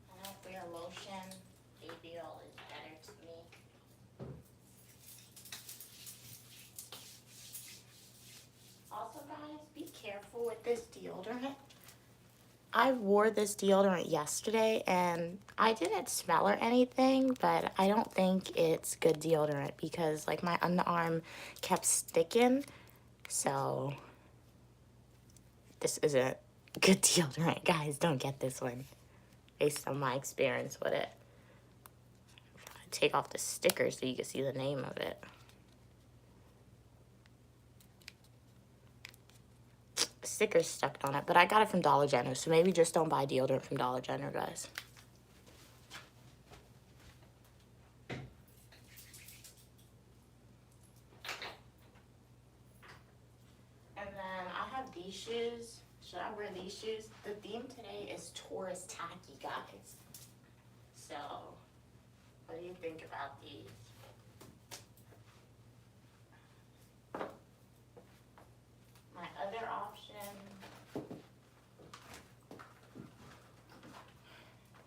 I don't wear lotion. Baby oil is better to me. Also, guys, be careful with this deodorant. I wore this deodorant yesterday and I didn't smell or anything, but I don't think it's good deodorant because like my underarm kept sticking. So this isn't good deodorant, guys. Don't get this one based on my experience with it. Take off the sticker so you can see the name of it. Stickers stuck on it, but I got it from Dollar General, so maybe just don't buy deodorant from Dollar General, guys. And then I have these shoes. Should I wear these shoes? The theme today is tourist tacky, guys. So, what do you think about these? My other option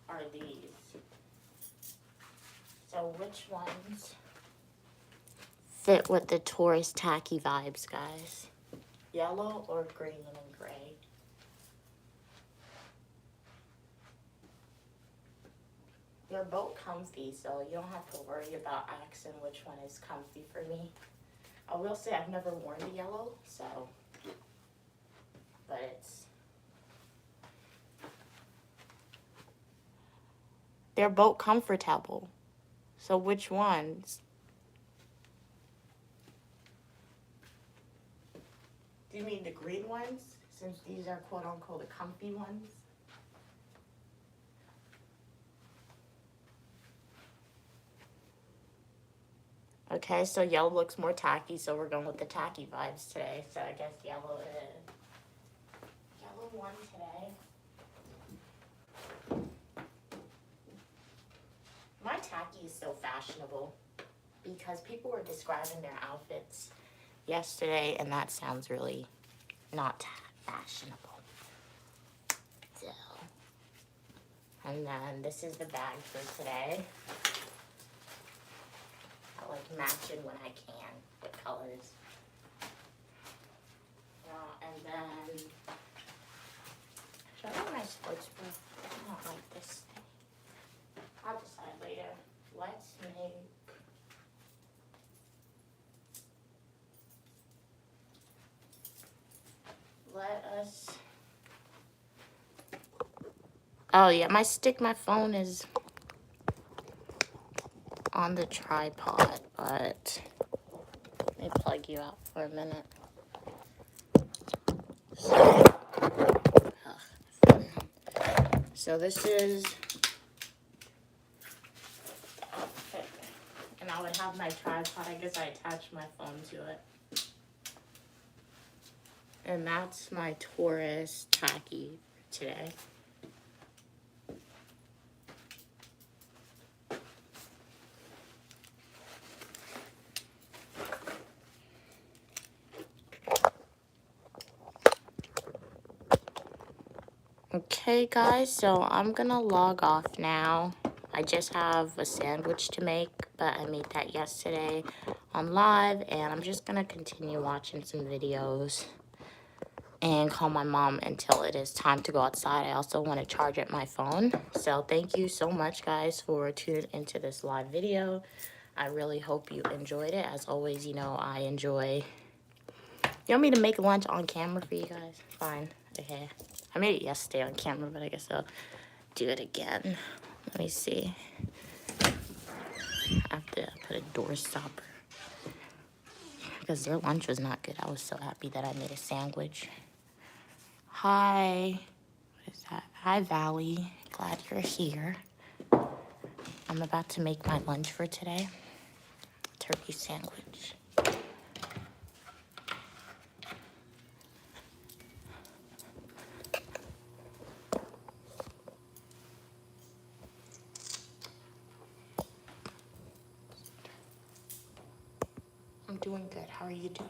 are these. So which ones fit with the tourist tacky vibes, guys? Yellow or green and gray? They're both comfy, so you don't have to worry about asking which one is comfy for me. I will say I've never worn the yellow, so, but they're both comfortable. So which ones? Do you mean the green ones? Since these are quote unquote the comfy ones? Okay, so yellow looks more tacky, so we're going with the tacky vibes today. So I guess yellow is yellow one today. My tacky is so fashionable because people were describing their outfits yesterday, and that sounds really not fashionable. So, and then this is the bag for today. I like matching when I can with colors. And then, should I wear my sports bra? I don't like this thing. I'll decide later. Let us. Oh yeah, my phone is on the tripod, but let me plug you out for a minute. So this is the outfit, and I would have my tripod. I guess I attached my phone to it. And that's my tourist tacky today. Okay guys, so I'm gonna log off now. I just have a sandwich to make, but I made that yesterday on live, and I'm just gonna continue watching some videos and call my mom until it is time to go outside. I also want to charge up my phone. So thank you so much guys for tuning into this live video. I really hope you enjoyed it. As always, you know, I enjoy. You want me to make lunch on camera for you guys? Fine. Okay. I made it yesterday on camera, but I guess I'll do it again. Let me see. I have to put a door stopper because their lunch was not good. I was so happy that I made a sandwich. Hi. What is that? Hi, Valley. Glad you're here. I'm about to make my lunch for today. Turkey sandwich. I'm doing good. How are you doing?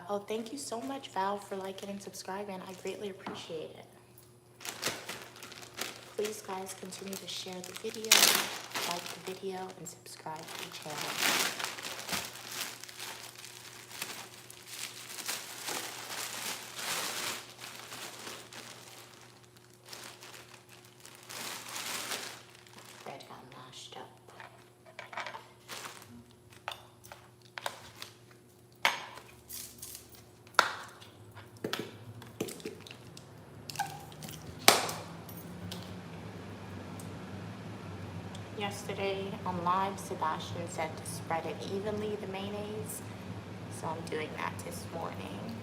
Oh, thank you so much, Val, for liking and subscribing. I greatly appreciate it. Please, guys, continue to share the video, like the video, and subscribe to the channel. Bread got mashed up. Yesterday on live, Sebastian said to spread it evenly, the mayonnaise. So I'm doing that this morning.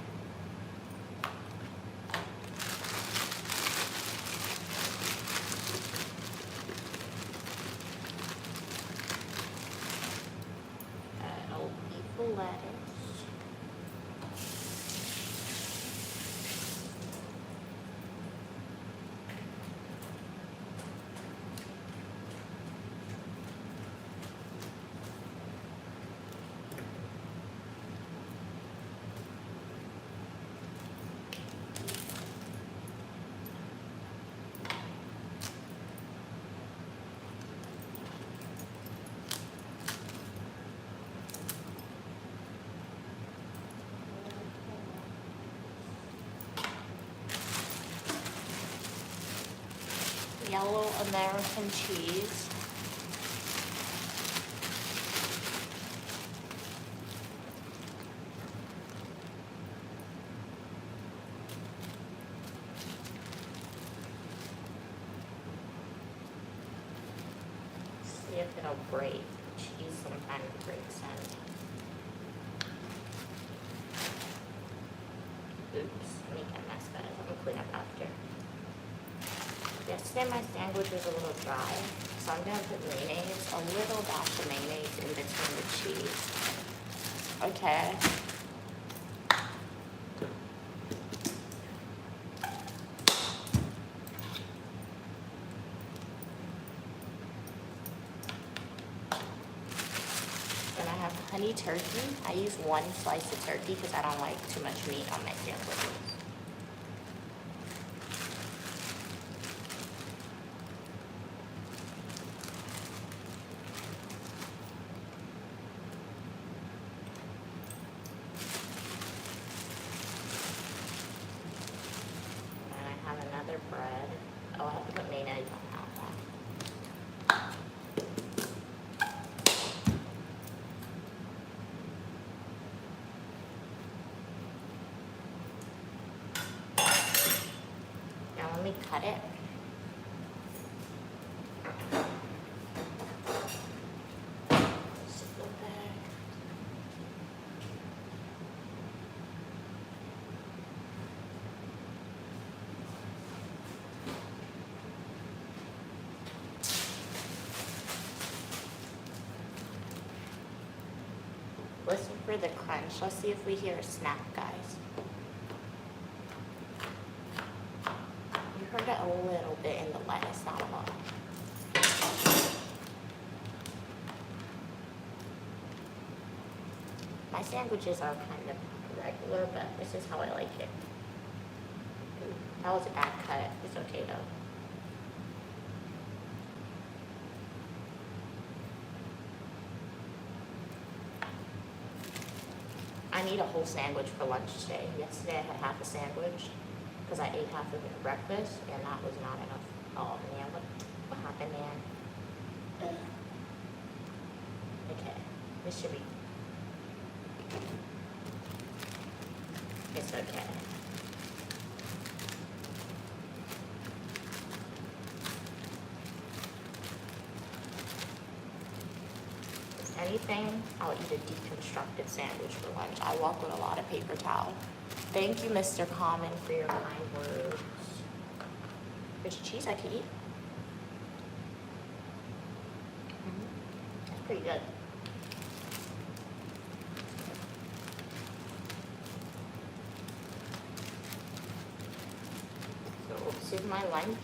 Old beef lettuce. Yellow American cheese. See if it'll break. Cheese sometimes breaks in. Oops, make a mess, guys. I'm gonna clean up after. Yesterday my sandwich was a little dry, so I'm gonna put mayonnaise, a little dash of mayonnaise in between the cheese. Okay. Then I have honey turkey. I use one slice of turkey because I don't like too much meat on my sandwiches. Bread. Oh, I have to put mayonnaise on that one. Now let me cut it. Listen for the crunch. Let's see if we hear a snap, guys. You heard it a little bit in the lettuce, not a lot. My sandwiches are kind of regular. a little bit. This is how I like it. Ooh, that was a bad cut. It's okay though. I need a whole sandwich for lunch today. Yesterday I had half a sandwich because I ate half of it for breakfast and that was not enough. Oh man, what happened, man? Okay, this should be. It's okay. If anything, I'll eat a deconstructed sandwich for lunch. I walk with a lot of paper towel. Thank you, Mr. Common, for your kind words. There's cheese I could eat. That's pretty good. So this is my lunch.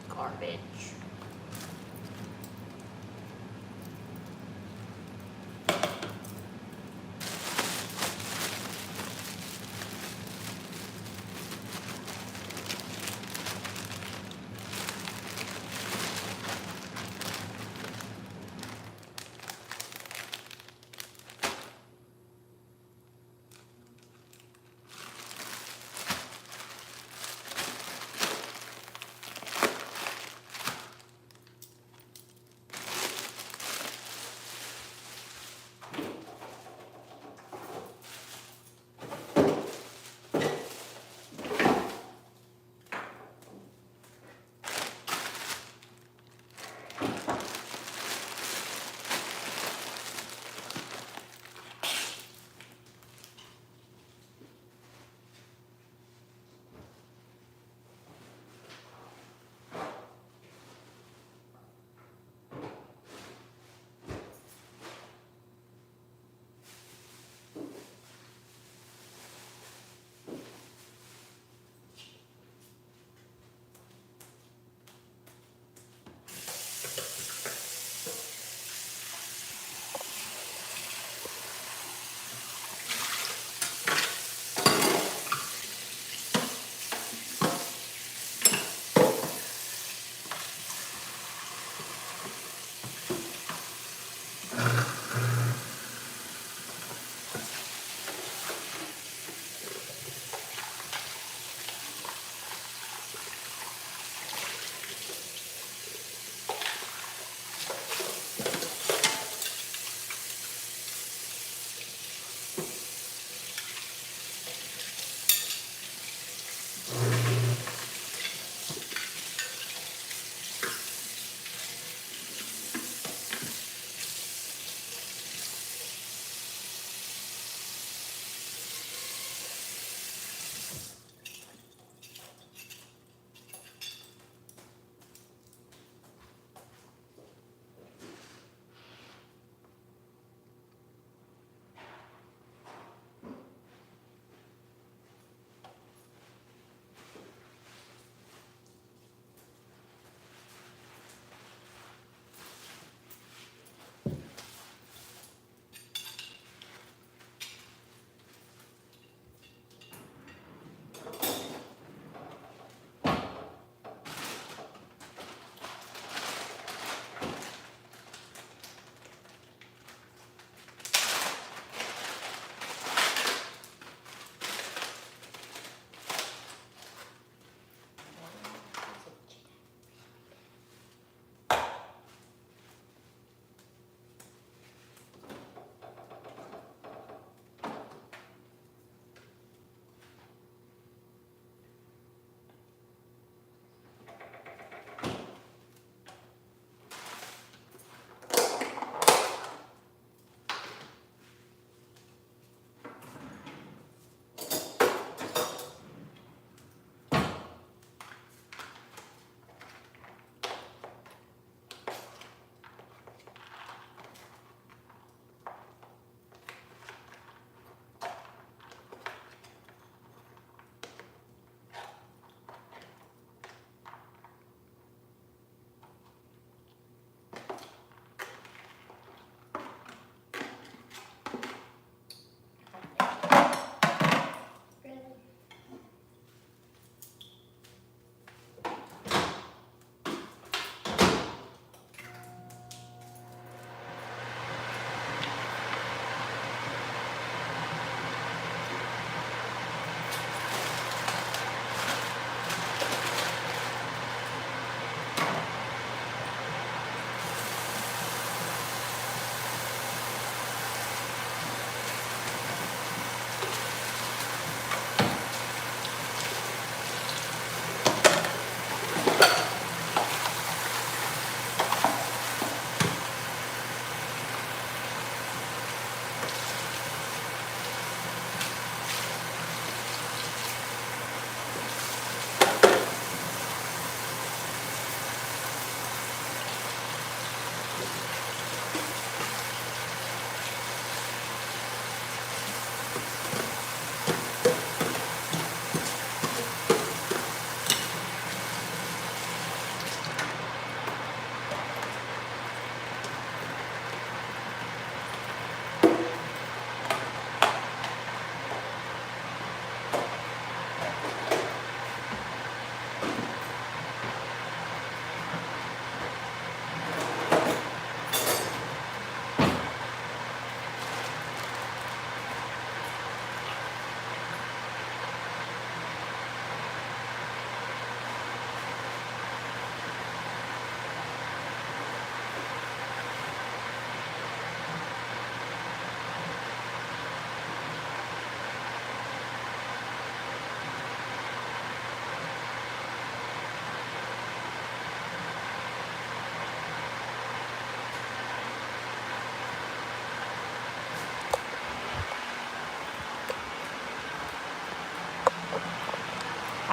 Garbage.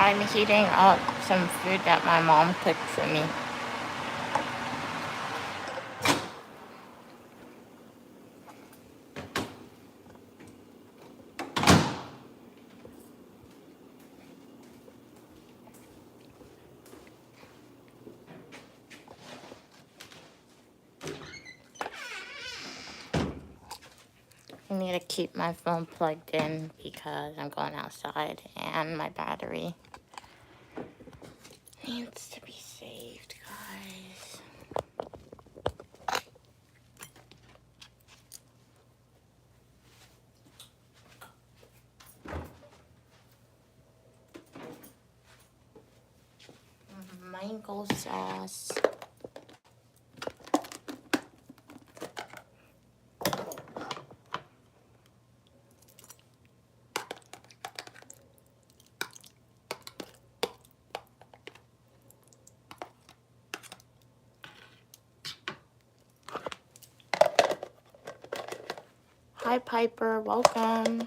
I'm heating up some food that my mom cooked for me. I need to keep my phone plugged in because I'm going outside and my battery needs to be saved, guys. Mango sauce. Hi, Piper. Welcome.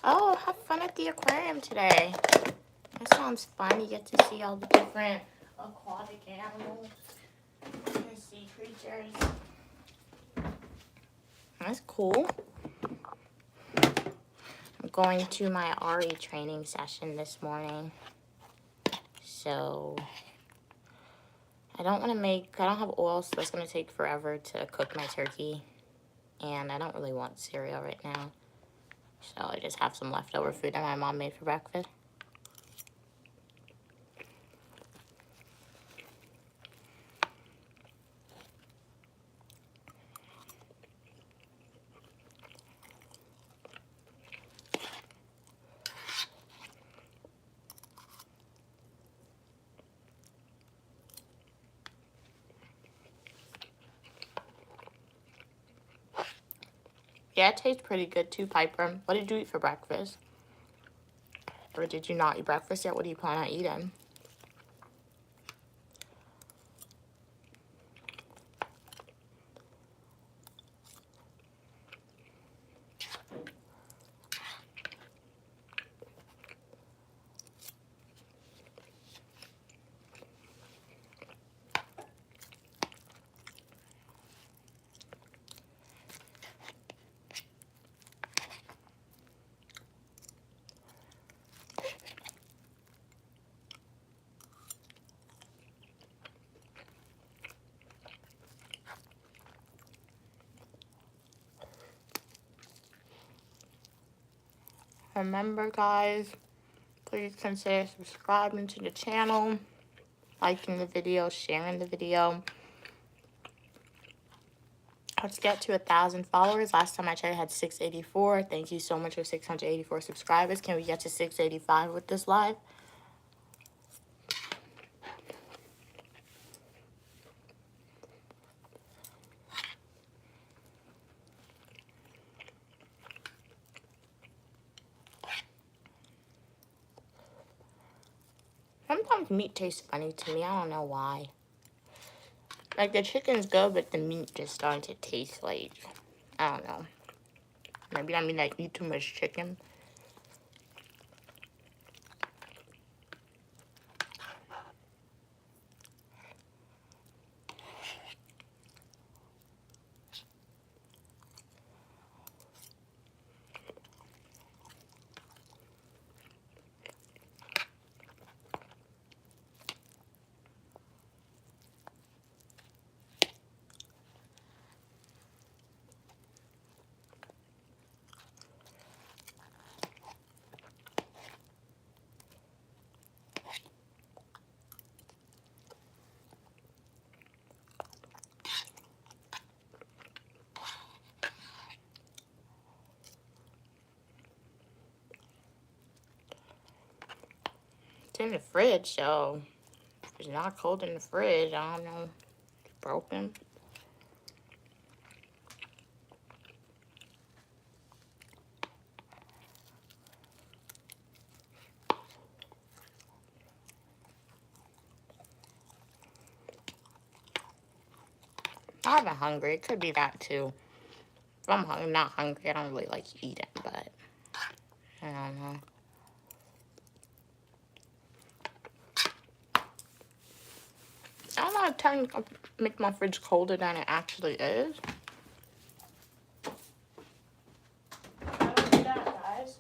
Oh, have fun at the aquarium today. That sounds fun. You get to see all the different aquatic animals and sea creatures. That's cool. I'm going to my RE training session this morning. So I don't have oil, so it's going to take forever to cook my turkey. And I don't really want cereal right now. So I just have some leftover food that my mom made for breakfast. Yeah, it tastes pretty good too, Piper. What did you eat for breakfast? Or did you not eat breakfast yet? What do you plan on eating? Remember, guys, please consider subscribing to the channel, liking the video, sharing the video. Let's get to 1,000 followers. Last time I checked, I had 684. Thank you so much for 684 subscribers. Can we get to 685 with this live? Sometimes meat tastes funny to me. I don't know why. Like, the chicken's good, but the meat just starting to taste like, I don't know. Maybe I mean I eat too much chicken. It's in the fridge, so if it's not cold in the fridge, I don't know. It's broken. I'm hungry. It could be that too. If I'm not hungry, I don't really like eating, but I don't know. I'm not trying to make my fridge colder than it actually is. I don't do that, guys.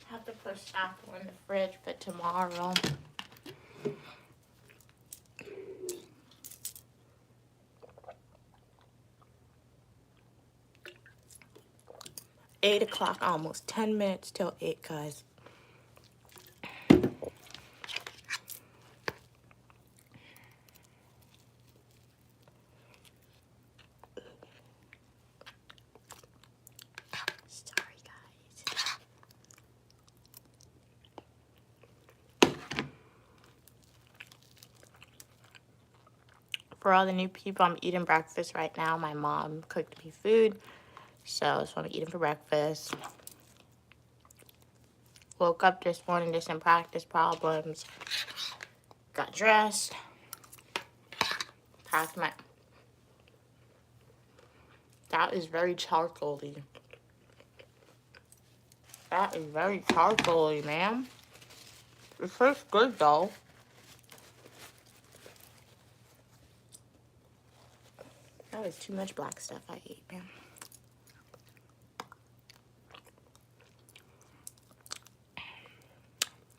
Have to put apple in the fridge for tomorrow. Eight o'clock, almost 10 minutes till 8, guys. Sorry, guys. For all the new people, I'm eating breakfast right now. My mom cooked me food, so that's what I'm eating for breakfast. Woke up this morning, did some practice problems. Got dressed. Packed my... That is very charcoaly. That is very charcoaly, ma'am. It tastes good, though. That was too much black stuff I ate, man.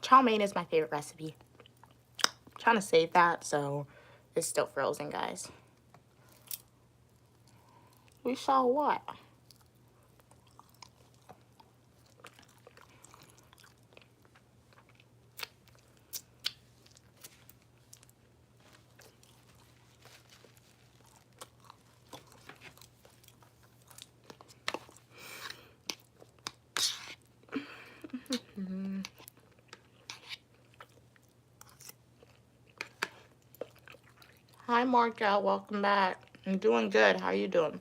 Chow mein is my favorite recipe. I'm trying to save that, so it's still frozen, guys. We saw what? Hi, Marka. Welcome back. I'm doing good. How are you doing?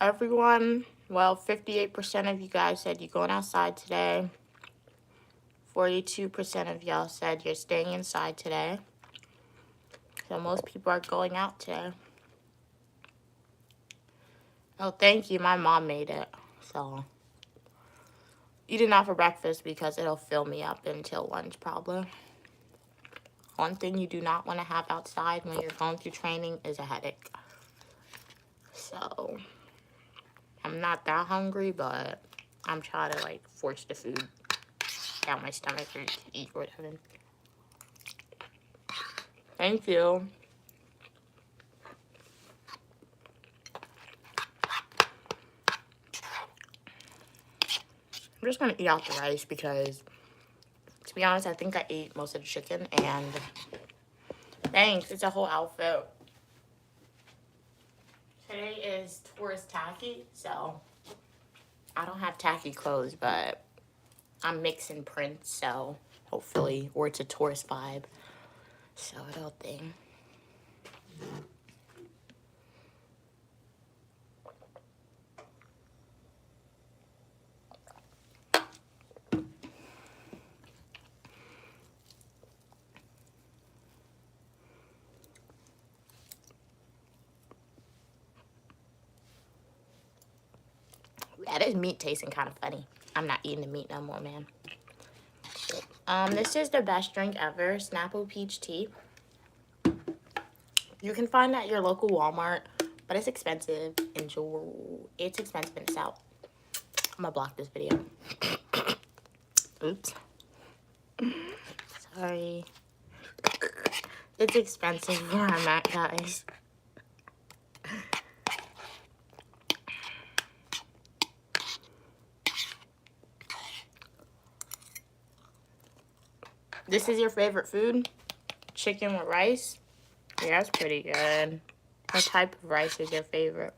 Everyone, well, 58% of you guys said you're going outside today. 42% of y'all said you're staying inside today. So most people are going out today. Oh, thank you. My mom made it. So, eating out for breakfast because it'll fill me up until lunch probably. One thing you do not want to have outside when you're going through training is a headache. So, I'm not that hungry, but I'm trying to, like, force the food down my stomach or to eat or whatever. Thank you. I'm just going to eat out the rice because, to be honest, I think I ate most of the chicken. And thanks, it's a whole outfit. Today is tourist tacky, so I don't have tacky clothes, but I'm mixing prints, so hopefully, or it's a tourist vibe. So, it'll thing. Yeah, this meat tasting kind of funny. I'm not eating the meat no more, man. This is the best drink ever, Snapple Peach Tea. You can find it at your local Walmart, but it's expensive. It's expensive in the South. I'm gonna block this video. Oops. Sorry. It's expensive where I'm at, guys. This is your favorite food? Chicken with rice? Yeah, that's pretty good. What type of rice is your favorite?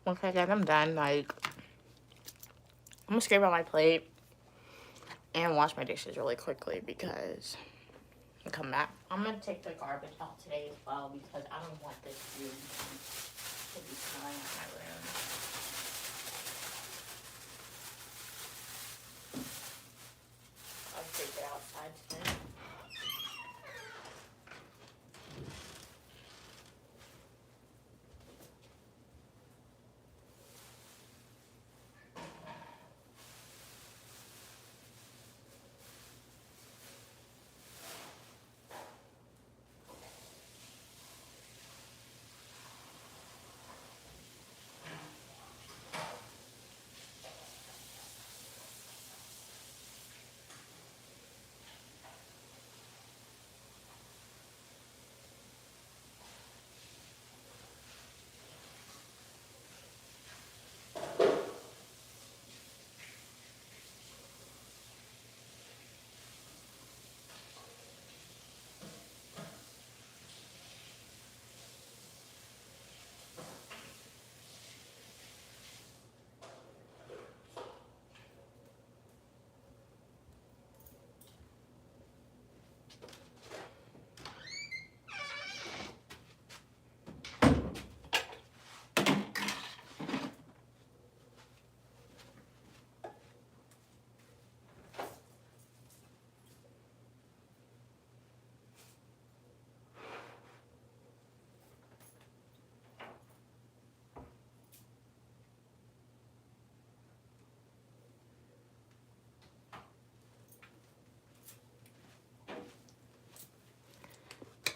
Okay, guys, I'm done. Like, I'm gonna scrape out my plate and wash my dishes really quickly because I'll come back. I'm gonna take the garbage out today as well because I don't want this food Could be smelling in my room. I'll take it outside today.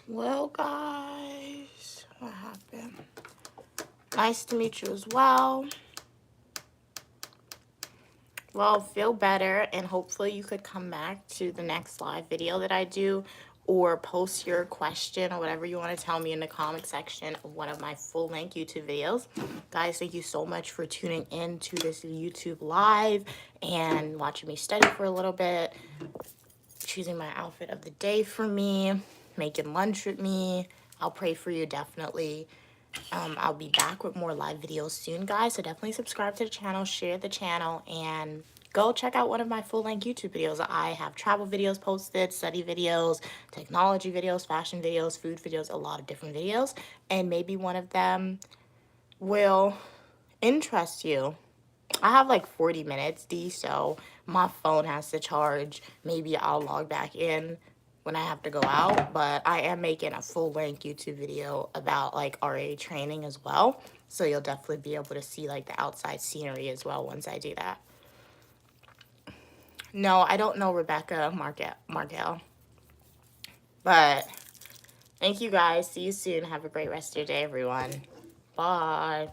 Well, guys, what happened? Nice to meet you as well. Well, feel better, and hopefully you could come back to the next live video that I do, or post your question or whatever you want to tell me in the comment section of one of my full-length YouTube videos. Guys, thank you so much for tuning in to this YouTube live and watching me study for a little bit, choosing my outfit of the day for me, making lunch with me. I'll pray for you, definitely. I'll be back with more live videos soon, guys, so definitely subscribe to the channel, share the channel, and go check out one of my full-length YouTube videos. I have travel videos posted, study videos, technology videos, fashion videos, food videos, a lot of different videos, and maybe one of them will interest you. I have like 40 minutes, D, so my phone has to charge. Maybe I'll log back in when I have to go out, but I am making a full-length YouTube video about like RA training as well, so you'll definitely be able to see like the outside scenery as well once I do that. No, I don't know Rebecca Markel, but thank you guys. See you soon. Have a great rest of your day, everyone. Bye.